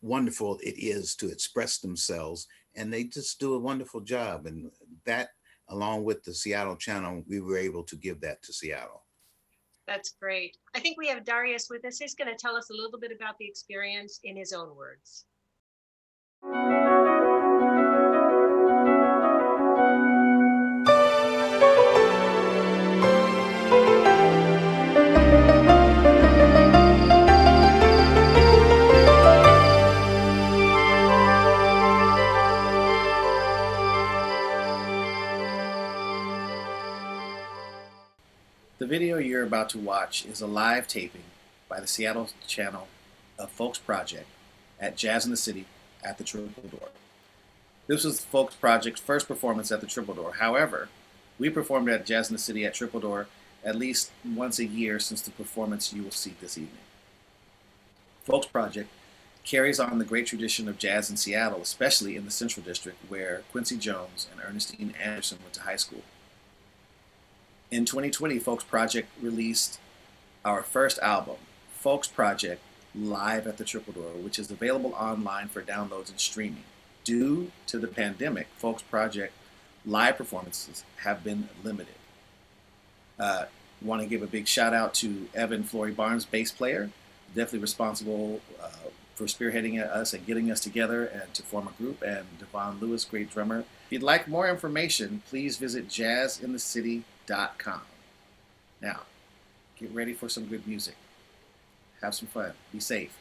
wonderful it is to express themselves, and they just do a wonderful job. And that, along with the Seattle channel, we were able to give that to Seattle. That's great. I think we have Darius with us. He's going to tell us a little bit about the experience in his own words. The video you're about to watch is a live taping by the Seattle channel of Folks Project at Jazz in the City at the Triple Door. This was the Folks Project's first performance at the Triple Door. However, we performed at Jazz in the City at Triple Door at least once a year since the performance you will see this evening. Folks Project carries on the great tradition of jazz in Seattle, especially in the Central District, where Quincy Jones and Ernestine Anderson went to high school. In 2020, Folks Project released our first album, Folks Project Live at the Triple Door, which is available online for downloads and streaming. Due to the pandemic, Folks Project live performances have been limited. Want to give a big shout out to Evan Flory Barnes, bass player, definitely responsible for spearheading us and getting us together and to form a group, and Devon Lewis, great drummer. If you'd like more information, please visit jazzinthecity.com. Now, get ready for some good music. Have some fun. Be safe.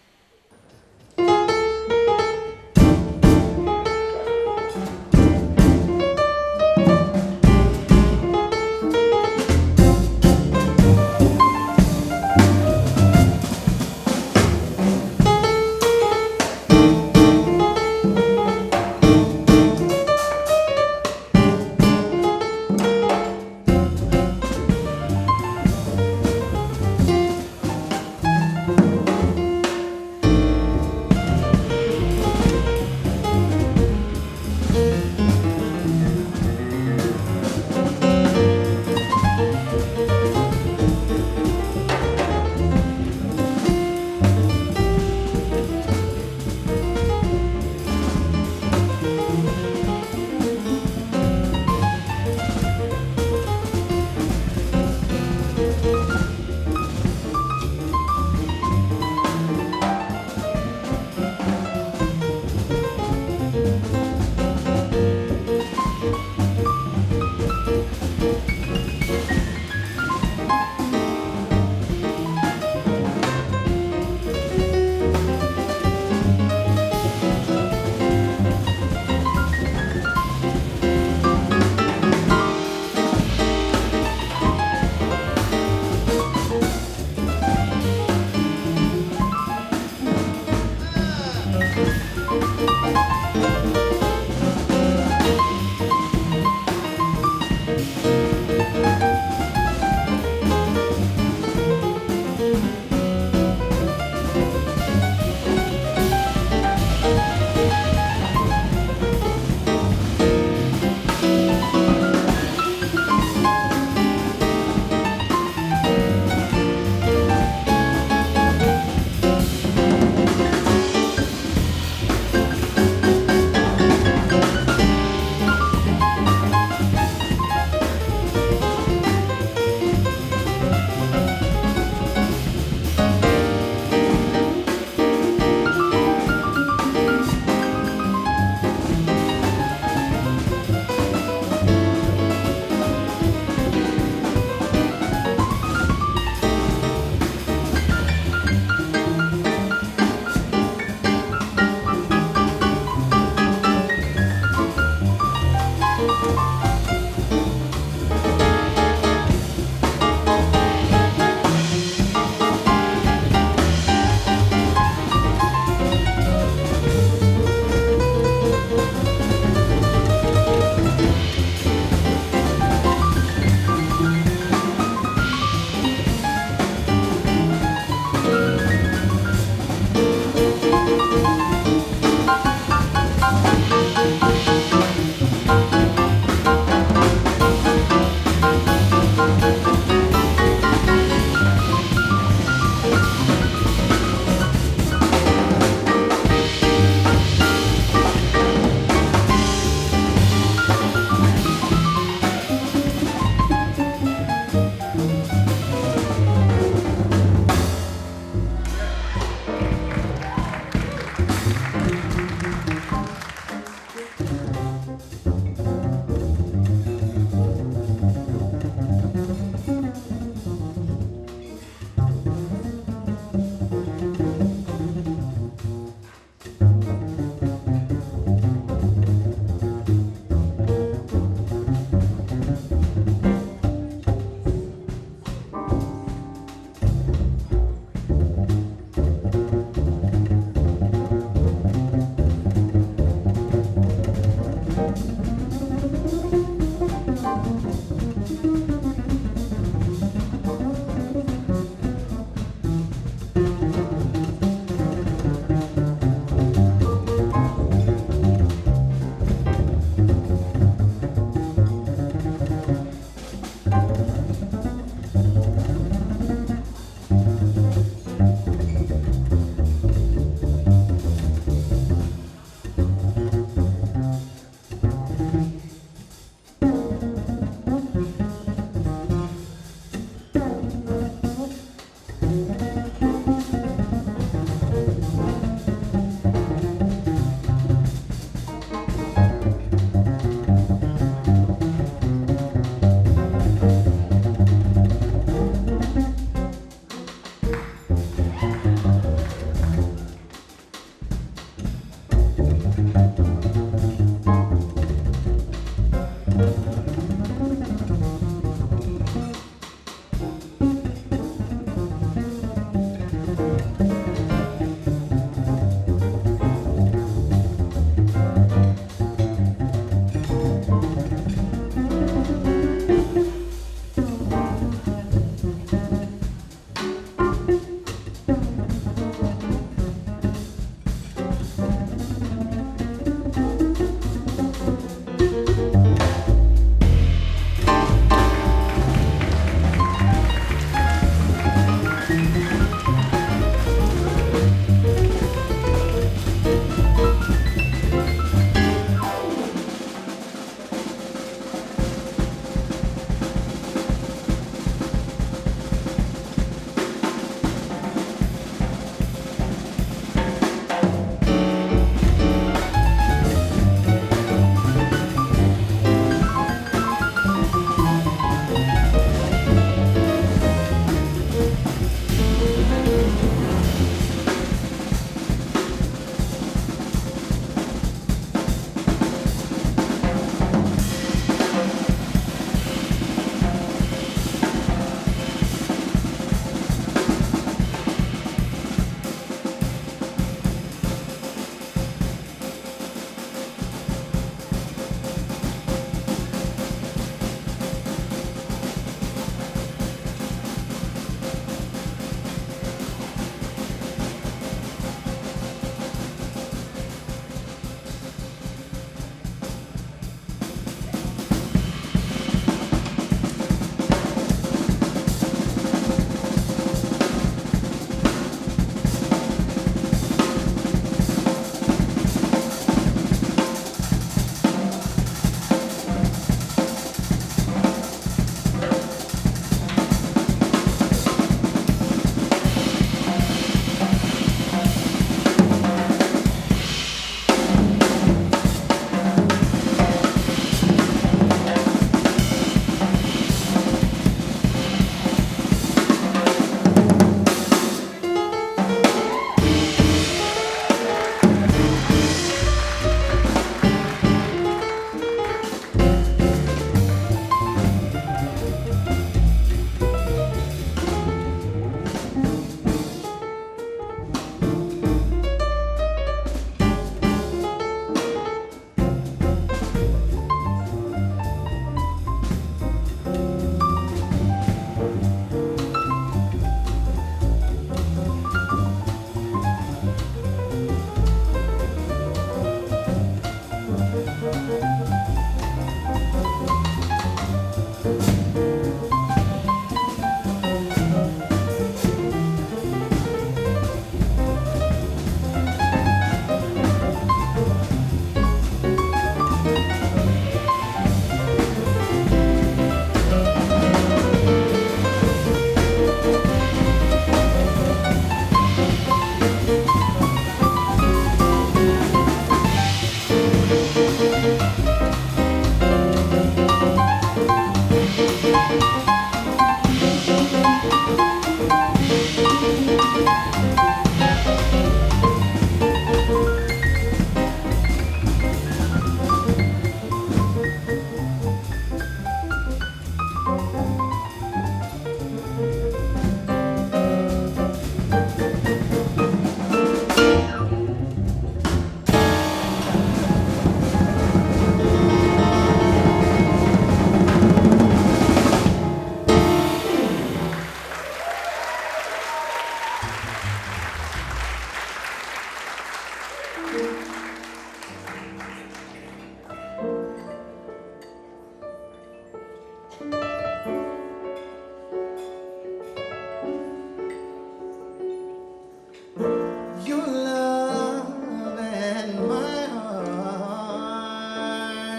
Your love and my heart,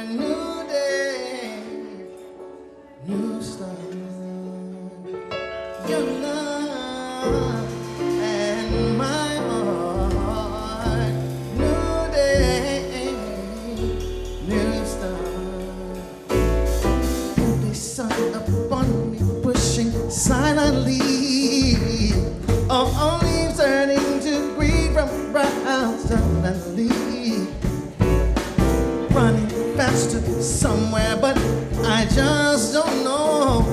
new day, new start. Your love and my heart, new day, new start. The sun upon me pushing silently. Oh, only turning to green from brown suddenly. Running faster somewhere, but I just don't know.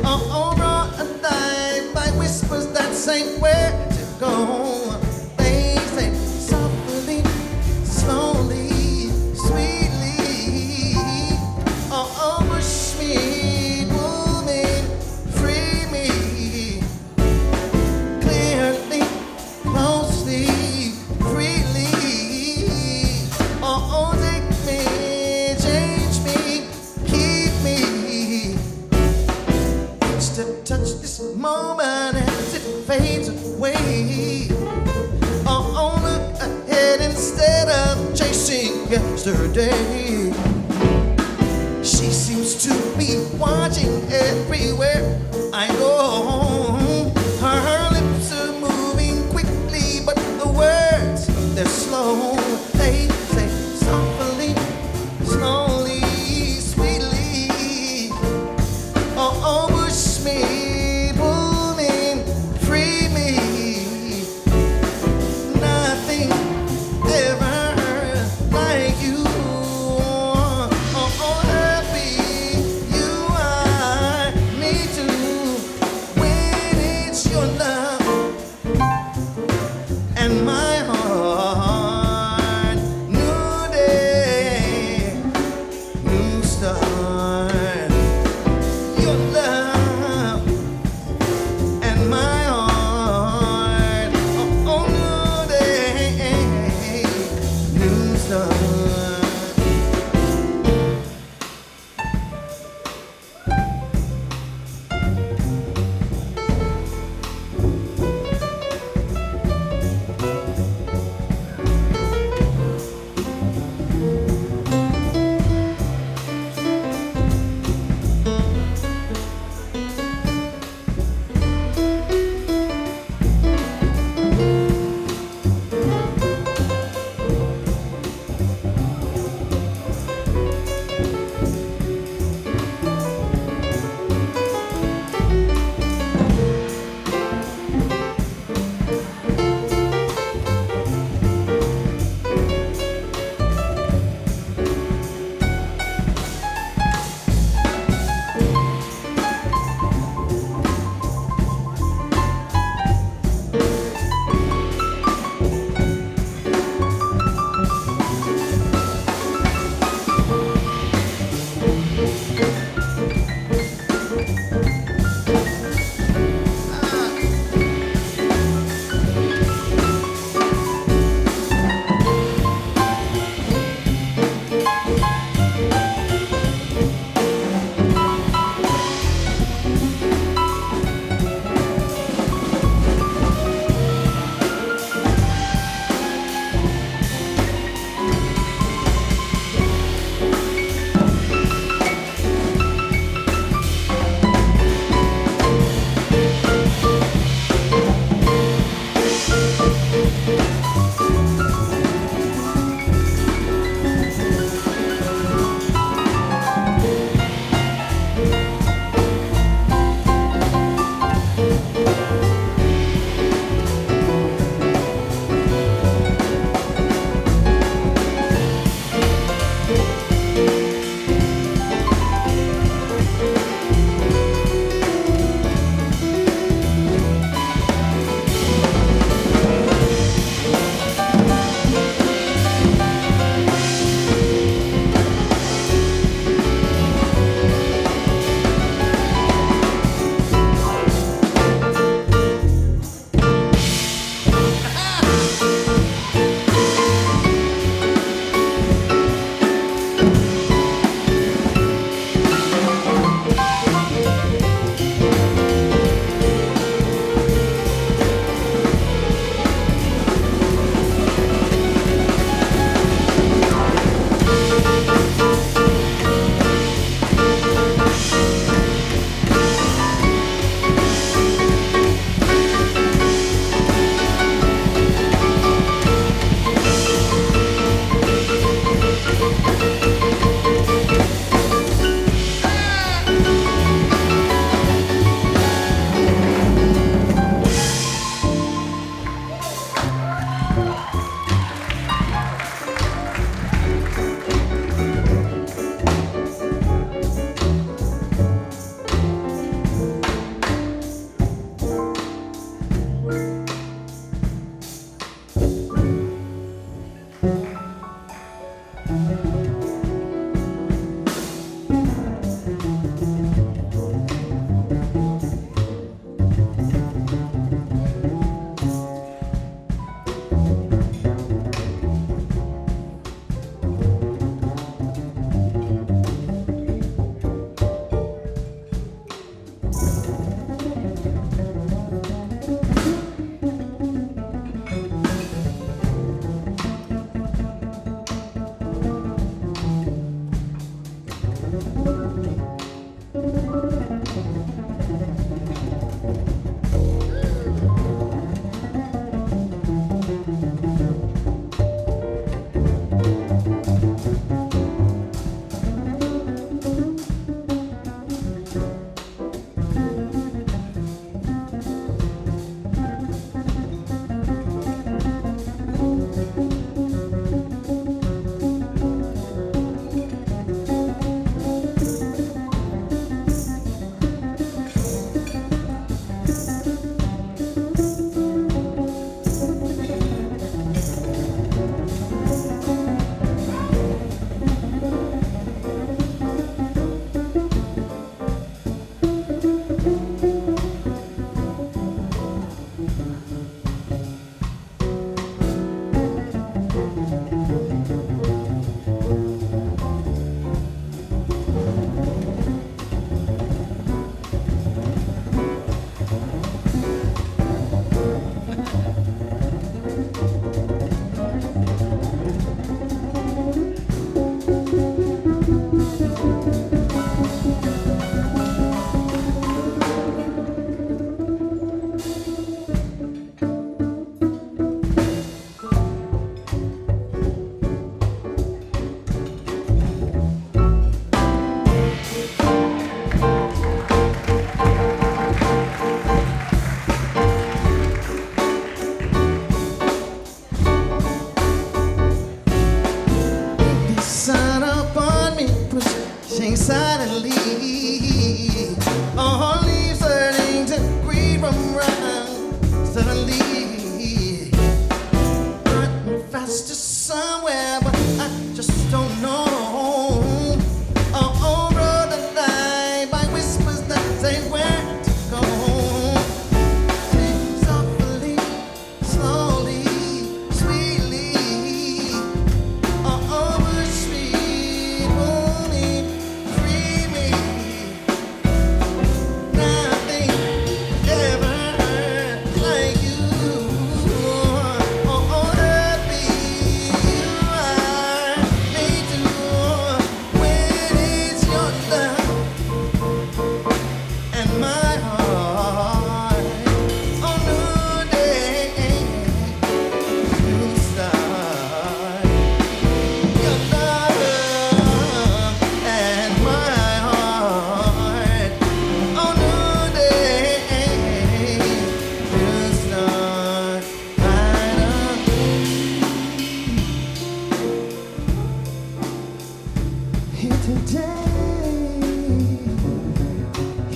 Oh, brought alive by whispers that say where to go. They say softly, slowly, sweetly. Oh, push me, pull me, free me. Clearly, closely, freely. Oh, take me, change me, keep me. Reach to touch this moment as it fades away. Oh, look ahead instead of chasing yesterday. She seems to be watching everywhere I go. Her lips are moving quickly, but the words, they're slow. They say softly, slowly, sweetly. Oh, push me, pull me, free me. Nothing ever like you. Oh, happy you are, me too.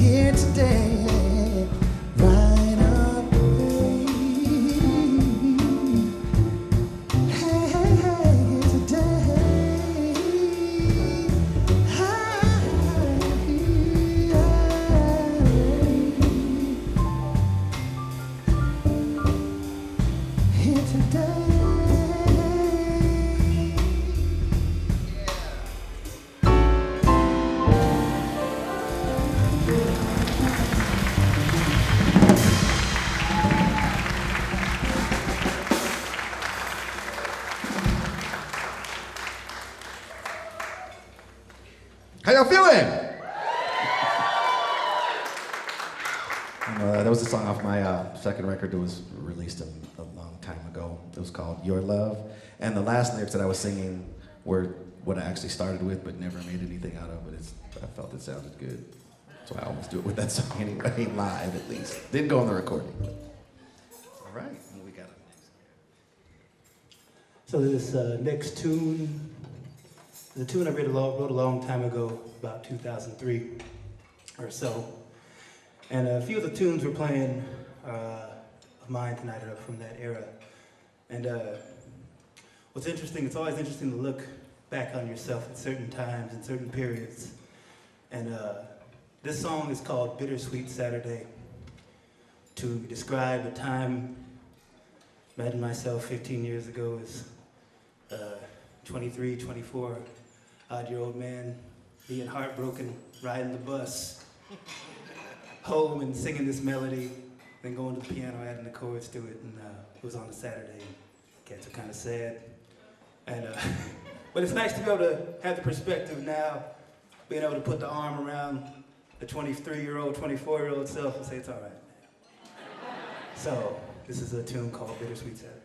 here today, right up here today. Here today. How y'all feeling? That was a song off my second record that was released a long time ago. It was called Your Love. And the last lyrics that I was singing were what I actually started with but never made anything out of, but I felt it sounded good. So I always do it with that song anyway, live at least. Didn't go on the recording. All right, what we got up next? So this next tune, the tune I wrote a long time ago, about 2003 or so. And a few of the tunes we're playing of mine tonight are from that era. And what's interesting, it's always interesting to look back on yourself at certain times and certain periods. And this song is called Bittersweet Saturday, to describe a time, imagine myself 15 years ago as 23, 24, odd-year-old man, being heartbroken, riding the bus home and singing this melody, then going to the piano, adding the chords to it, and it was on a Saturday. Cats are kind of sad. And but it's nice to be able to have the perspective now, being able to put the arm around the 23-year-old, 24-year-old self and say, it's all right, man. So this is a tune called Bittersweet Saturday.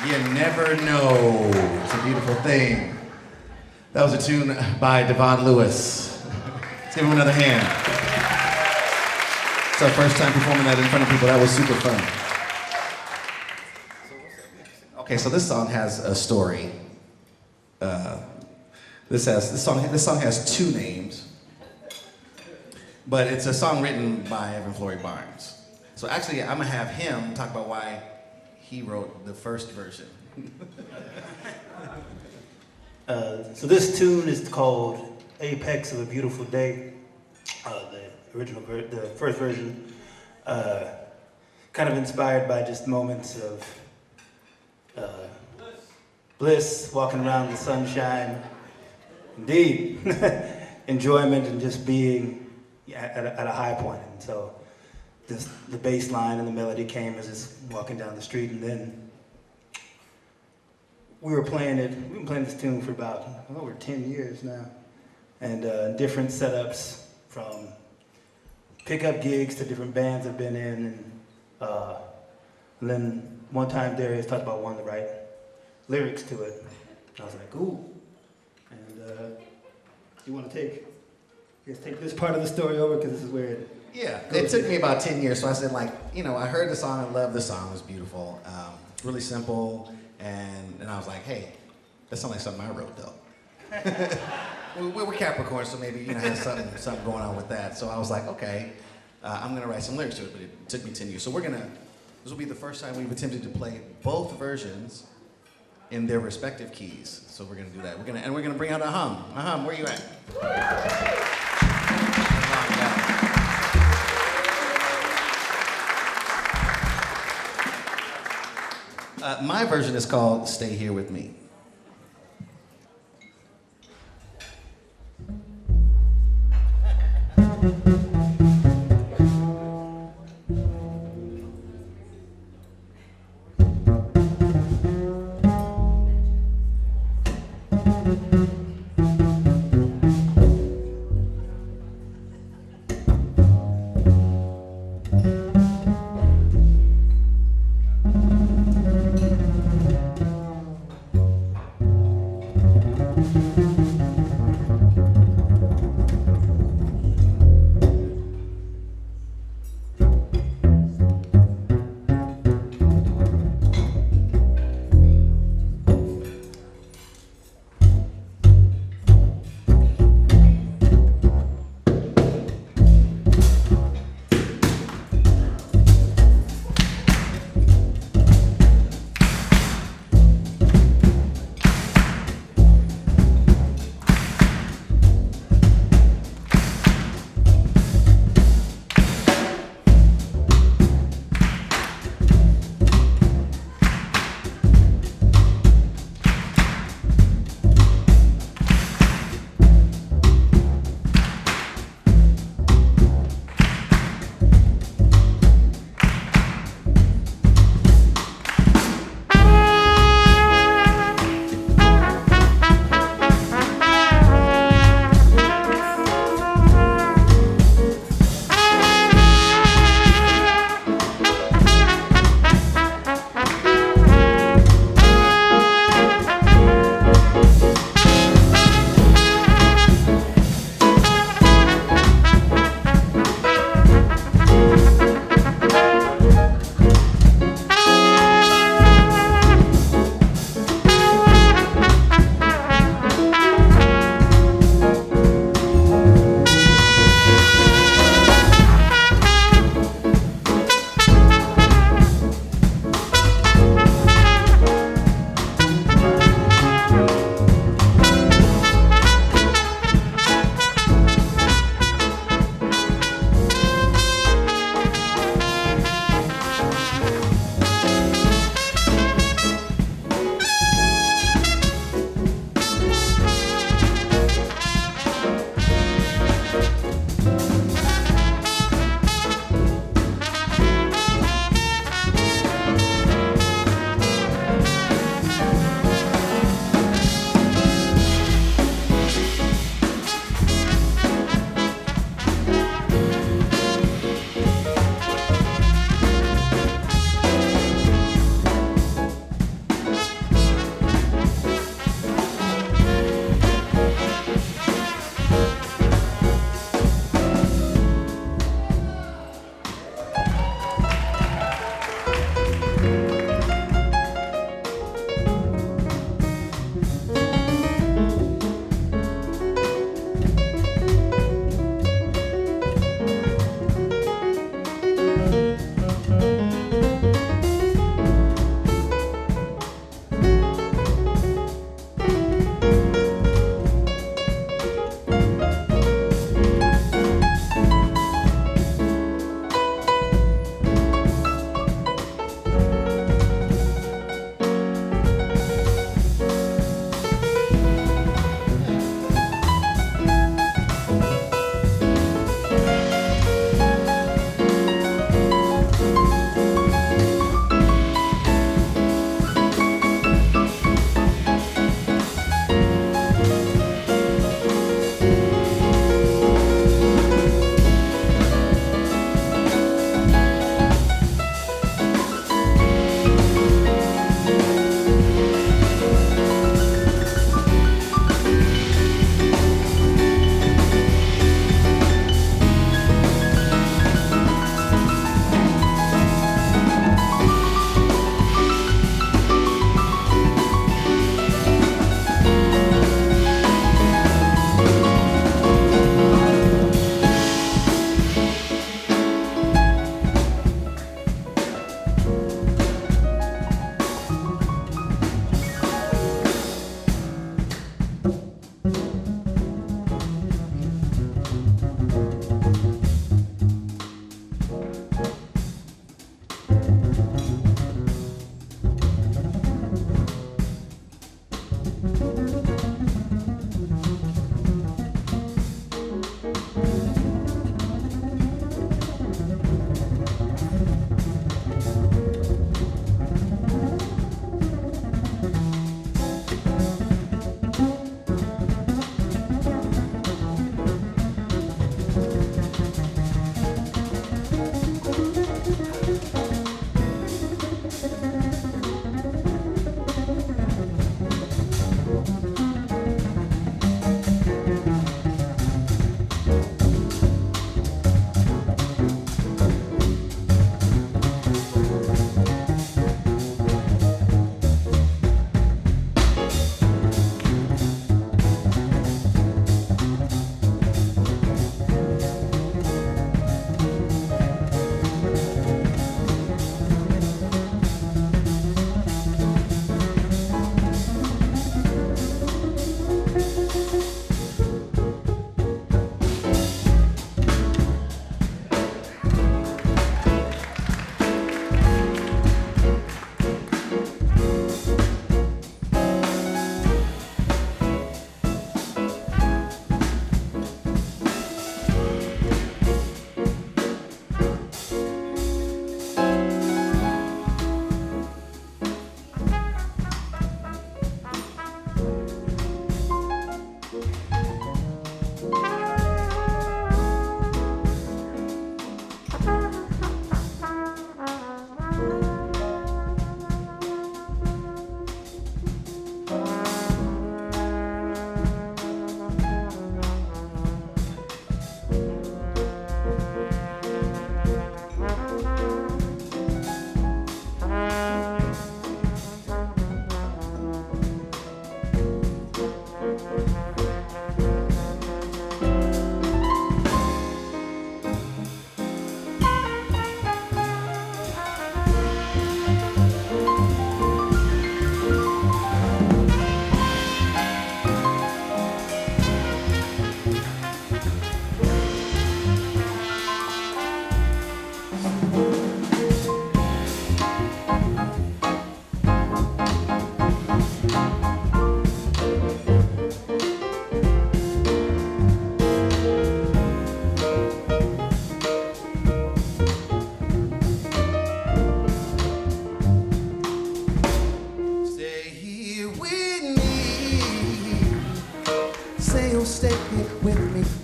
You never know. It's a beautiful thing. That was a tune by Devon Lewis. Let's give him another hand. It's our first time performing that in front of people. That was super fun. Okay, so this song has a story. This song has two names, but it's a song written by Evan Flory Barnes. So actually, I'm gonna have him talk about why he wrote the first version. So this tune is called "Apex of a Beautiful Day." The first version, kind of inspired by just moments of bliss, walking around the sunshine. Indeed, enjoyment and just being at a high point. And so the bass line and the melody came as just walking down the street, and then we've been playing this tune for about over 10 years now, and different setups from pickup gigs to different bands I've been in, and then one time Darius talked about wanting to write lyrics to it. I was like, ooh. And you want to take this part of the story over, because this is where it took me about 10 years. So I said, I heard the song, I loved the song, it was beautiful, really simple, and I was like, hey, that sounds like something I wrote though. We're Capricorn, so maybe has something going on with that. So I was like, okay, I'm gonna write some lyrics to it, but it took me 10 years. So this will be the first time we've attempted to play both versions in their respective keys. So we're gonna do that. We're gonna bring out Aham. Aham, where you at? My version is called "Stay Here With Me."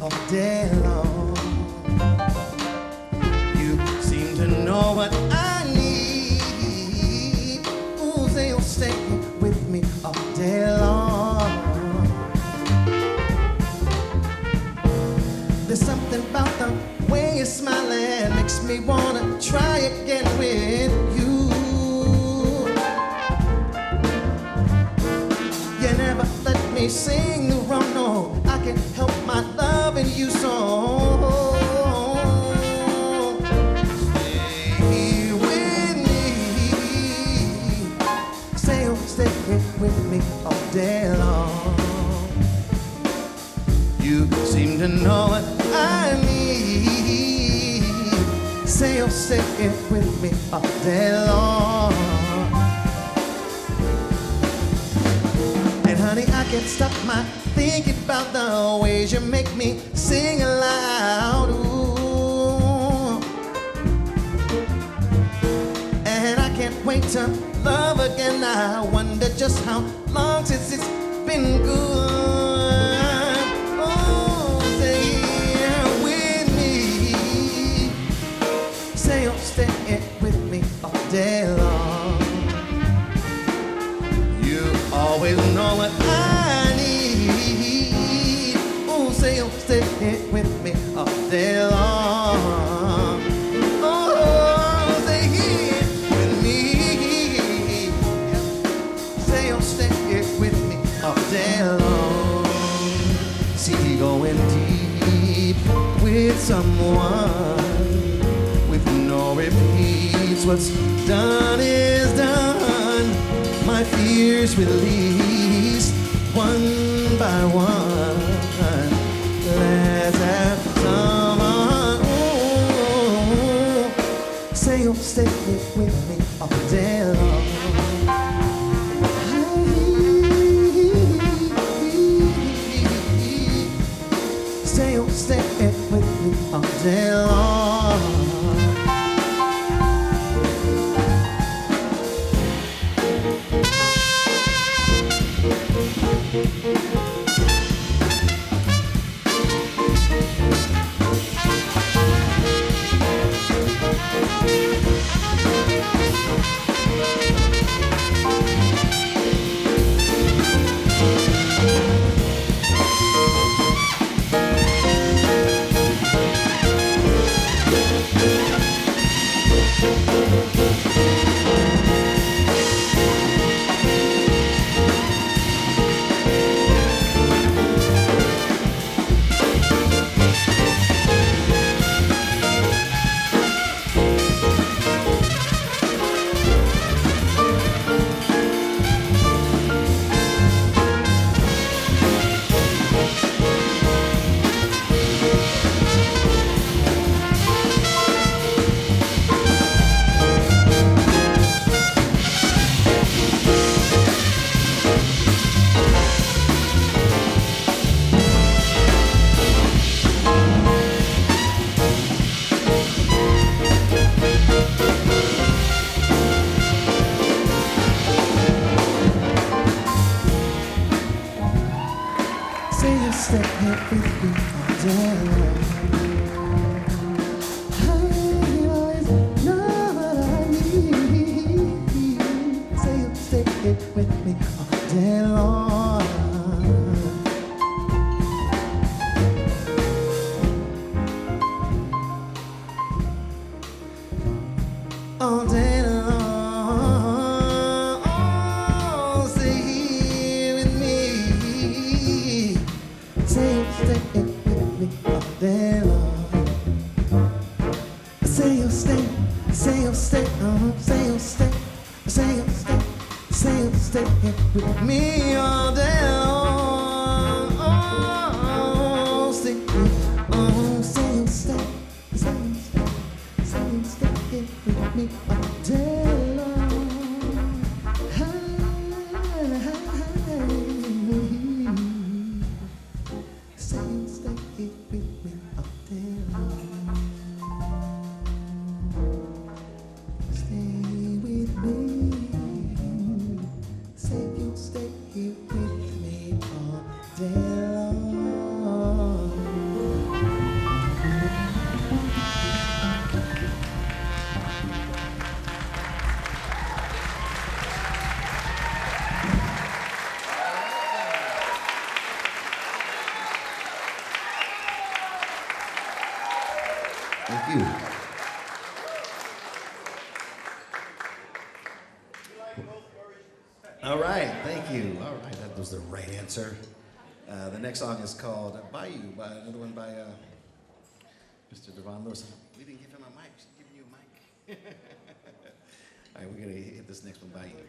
all day long. You seem to know what I need. Ooh, say you'll stay with me all day long. There's something about the way you're smiling makes me wanna try again with you. You never let me sing the wrong note. I can't help my loving you so. Stay with me. Say you'll stay with me all day long. You seem to know what I need. Say you'll stay with me all day long. And honey, I can't stop my thinking about the ways you make me sing aloud. Ooh. And I can't wait to love again. I wonder just how long since it's been good. Oh, stay with me. Say you'll stay with me all day long. You always know what I need. Oh, say you'll stay with me all day long. Oh, stay here with me. Say you'll stay with me all day long. See, going deep with someone with no repeats. What's done is done. My fears released one by one. Let's have someone. Ooh. Say you'll stay with me all day long. Say you'll stay with me all day long. Stay here with me all day long. Thank you. All right, thank you. All right, that was the right answer. The next song is called Bayou, by another one by Mr. Devon Lewis. We didn't give him a mic. She's giving you a mic. All right, we're going to hit this next one, Bayou.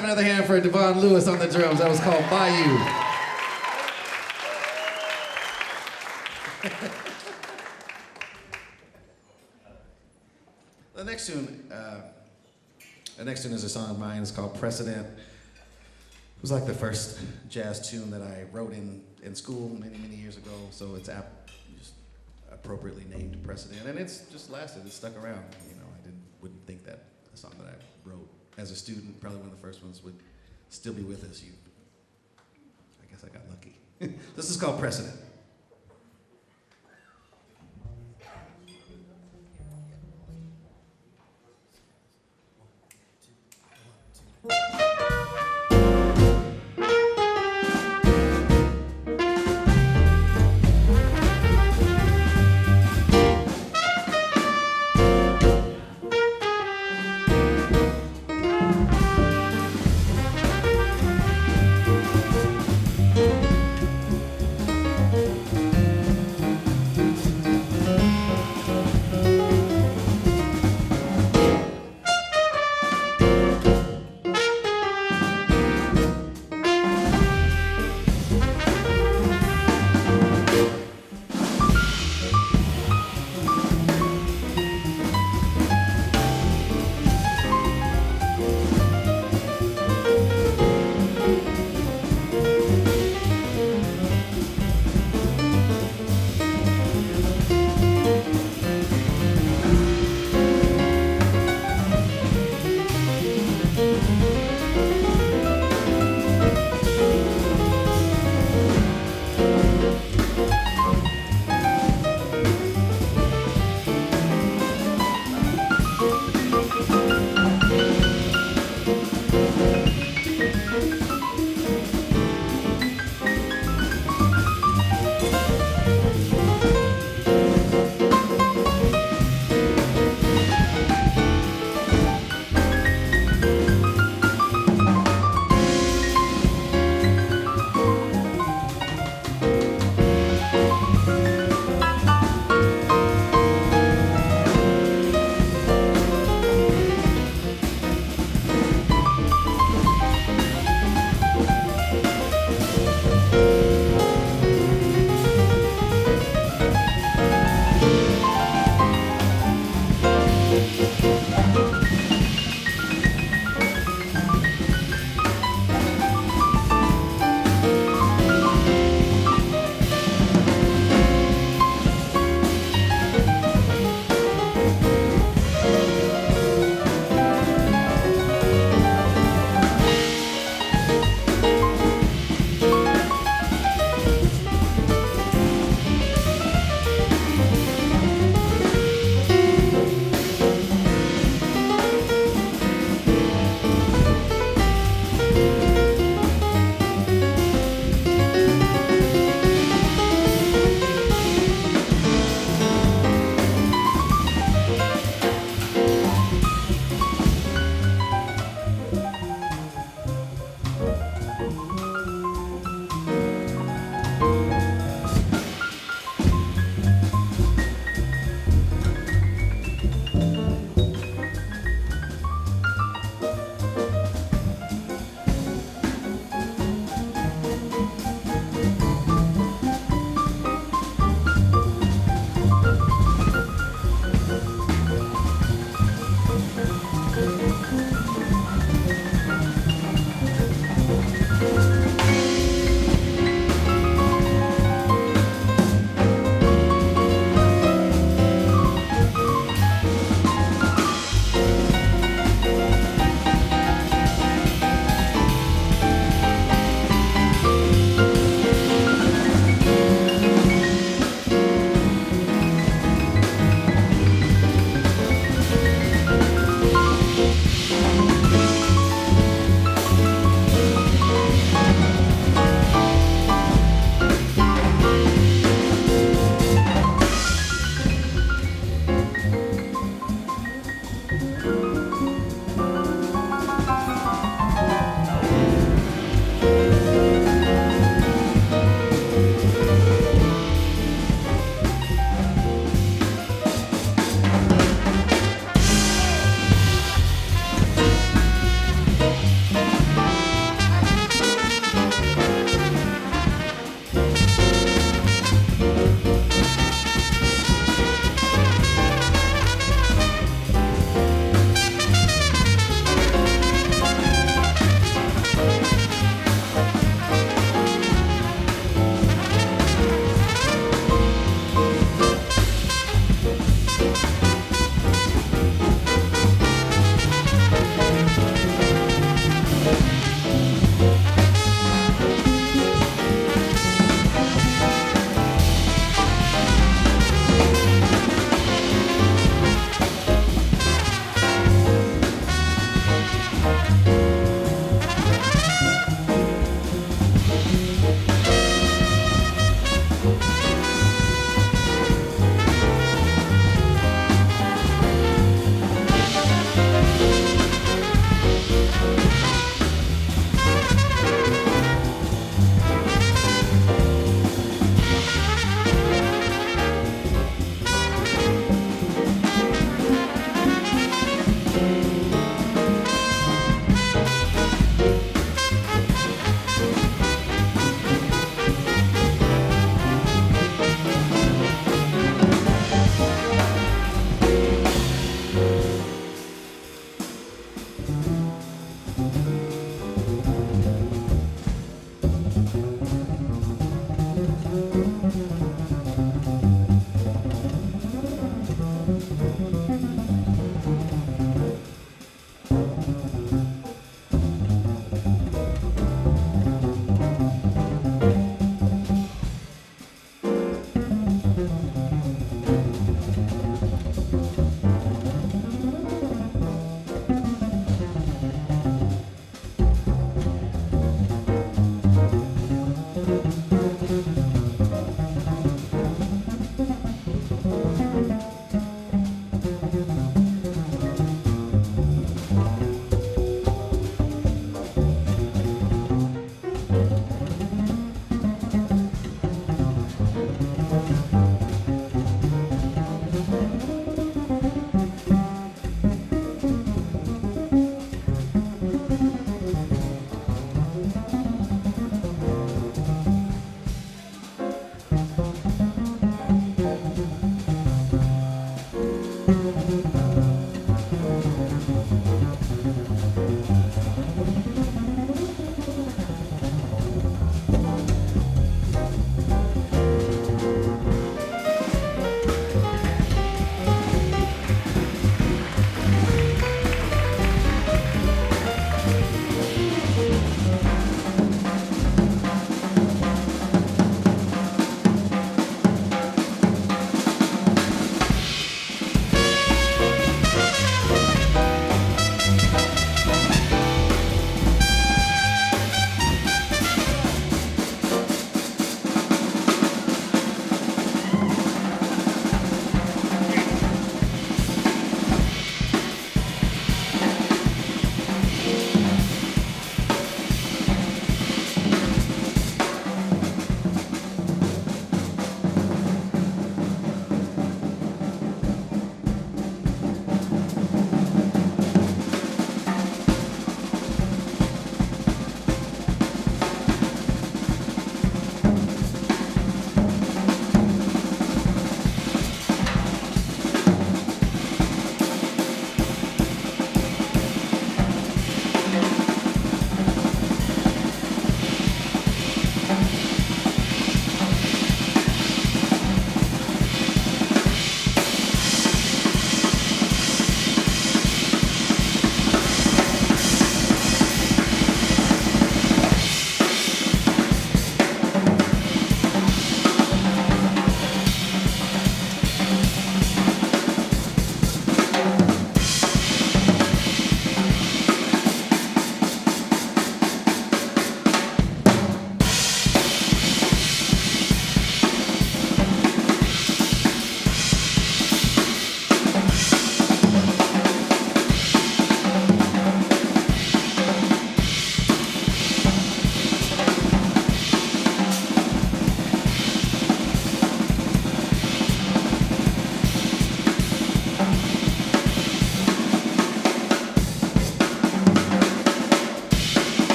have another hand for Devon Lewis on the drums. That was called Bayou. The next tune is a song of mine. It's called Precedent. It was like the first jazz tune that I wrote in school many, many years ago, so it's just appropriately named Precedent, and it's just lasted. It's stuck around. You know, wouldn't think that a song that I wrote as a student, probably one of the first ones, would still be with us. I guess I got lucky. This is called Precedent.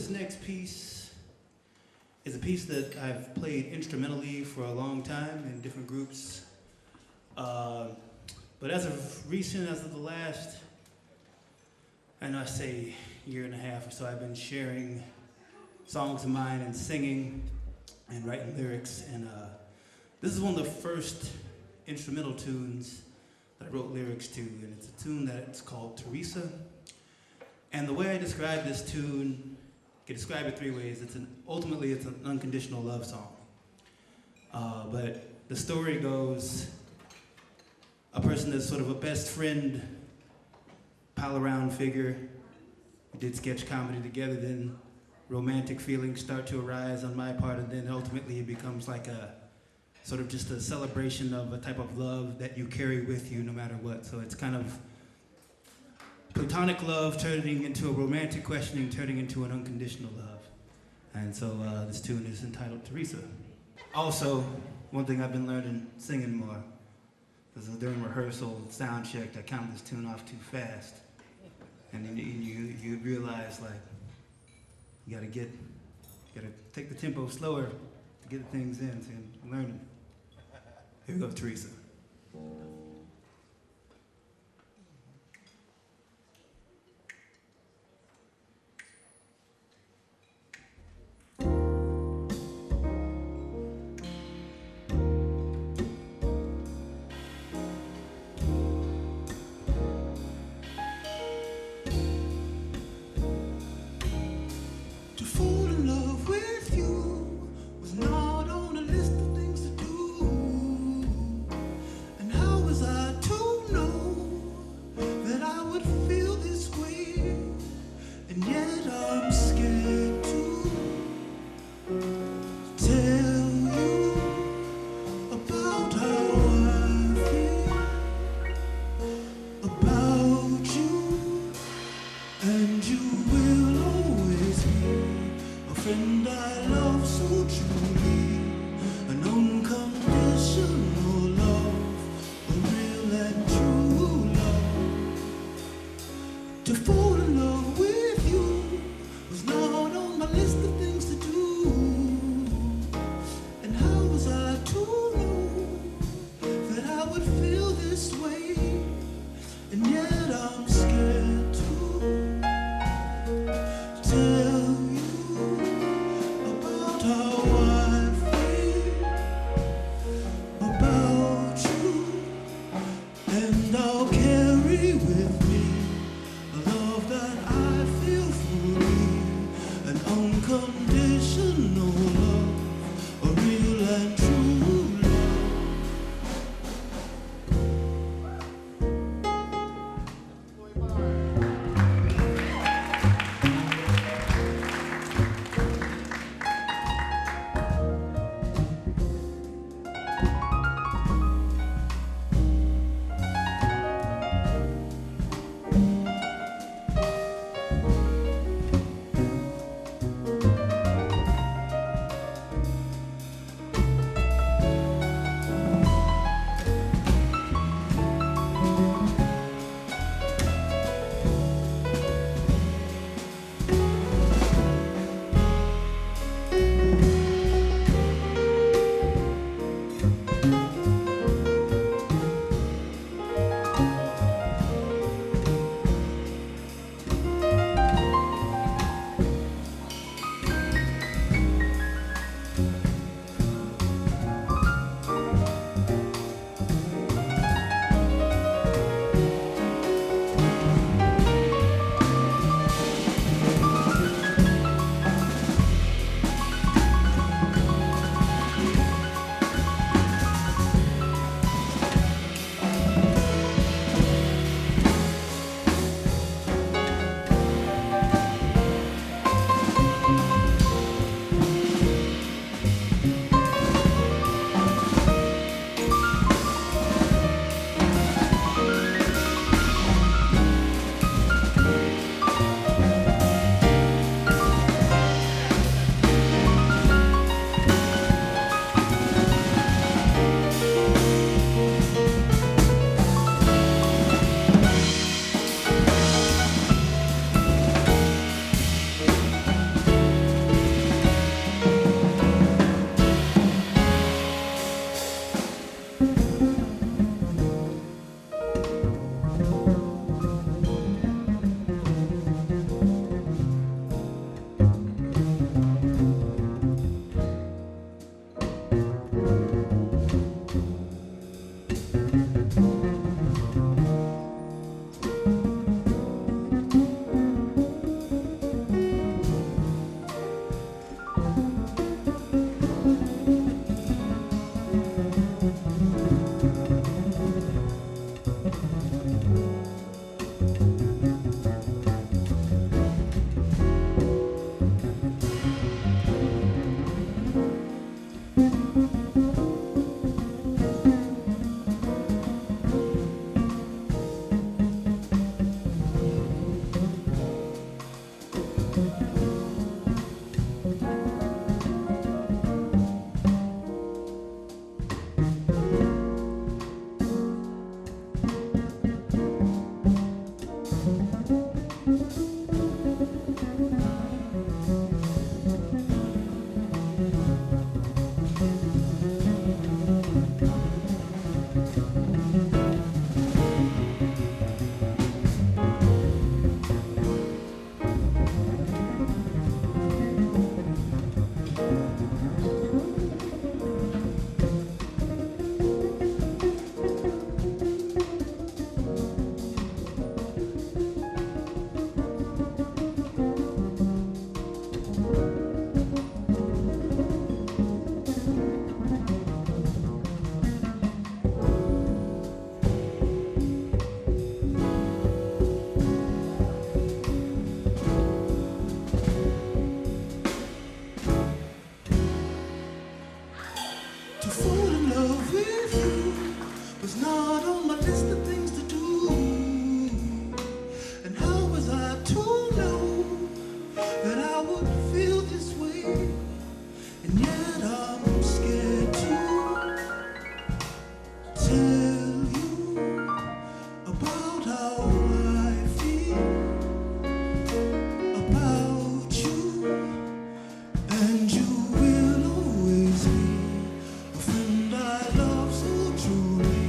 this next piece is a piece that I've played instrumentally for a long time in different groups. But as of recent, as of the last, and I say year and a half or so, I've been sharing songs of mine and singing and writing lyrics. And this is one of the first instrumental tunes that I wrote lyrics to, and it's a tune that's called Teresa. And the way I describe this tune, I can describe it three ways. Ultimately, it's an unconditional love song. But the story goes, a person that's sort of a best friend, pal-around figure. We did sketch comedy together, then romantic feelings start to arise on my part, and then ultimately it becomes like a sort of just a celebration of a type of love that you carry with you no matter what. So it's kind of platonic love turning into a romantic questioning, turning into an unconditional love. And so this tune is entitled Teresa. Also, one thing I've been learning, singing more. Because during rehearsal, sound check, I counted this tune off too fast. And then you realize, like, you gotta take the tempo slower to get things in, so I'm learning. Here we go, Teresa. fall in love with you was not on my list of things to do. And how was I to know that I would feel this way? And yet I'm scared to tell you about how I feel about you. And you will always be a friend I love so truly.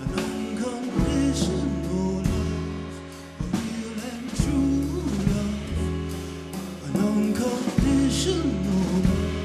An unconditional love, a real and true love. An unconditional love, an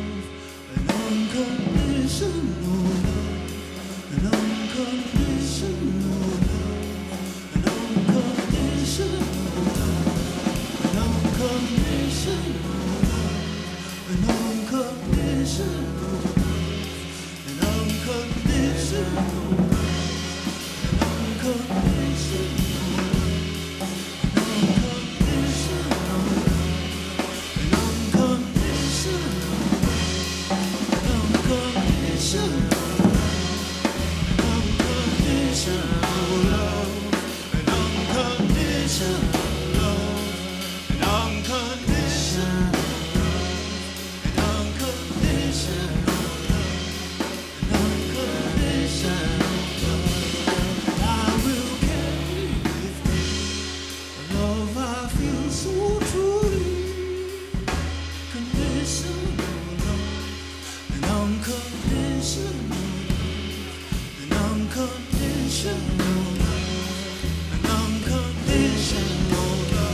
unconditional love,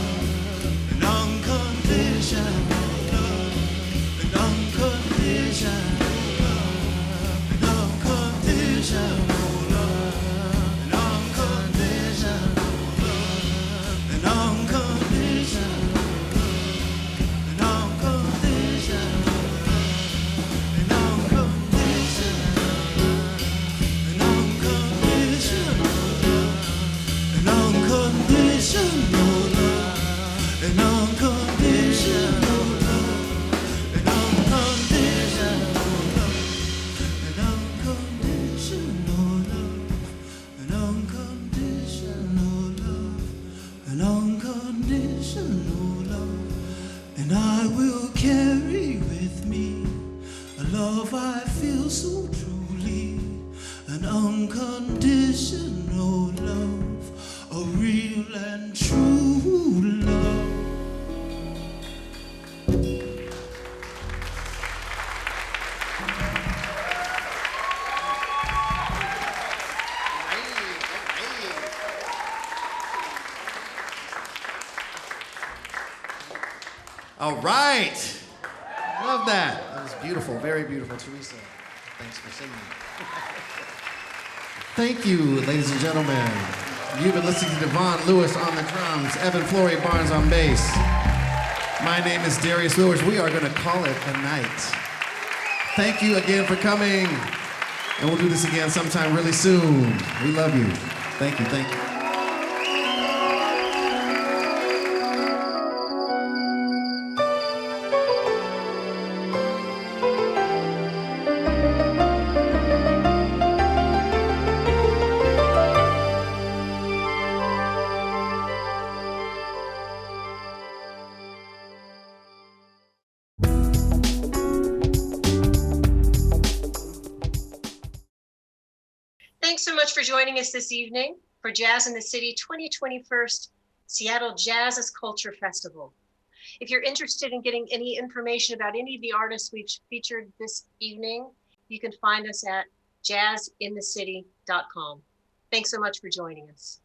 an unconditional love, an unconditional love, an unconditional love, an unconditional love, an unconditional love, an unconditional and I will carry with me a love I feel so truly, an unconditional love, a real and true love. All right. Love that. That was beautiful, very beautiful, Teresa. Thanks for singing. Thank you, ladies and gentlemen. You've been listening to Devon Lewis on the drums, Evan Flory Barnes on bass. My name is Darius Lewis. We are going to call it a night. Thank you again for coming. And we'll do this again sometime really soon. We love you. Thank you, thank you. Thanks so much for joining us this evening for Jazz in the City 2021 Seattle Jazz as Culture Festival. If you're interested in getting any information about any of the artists we've featured this evening, you can find us at jazzinthecity.com. Thanks so much for joining us.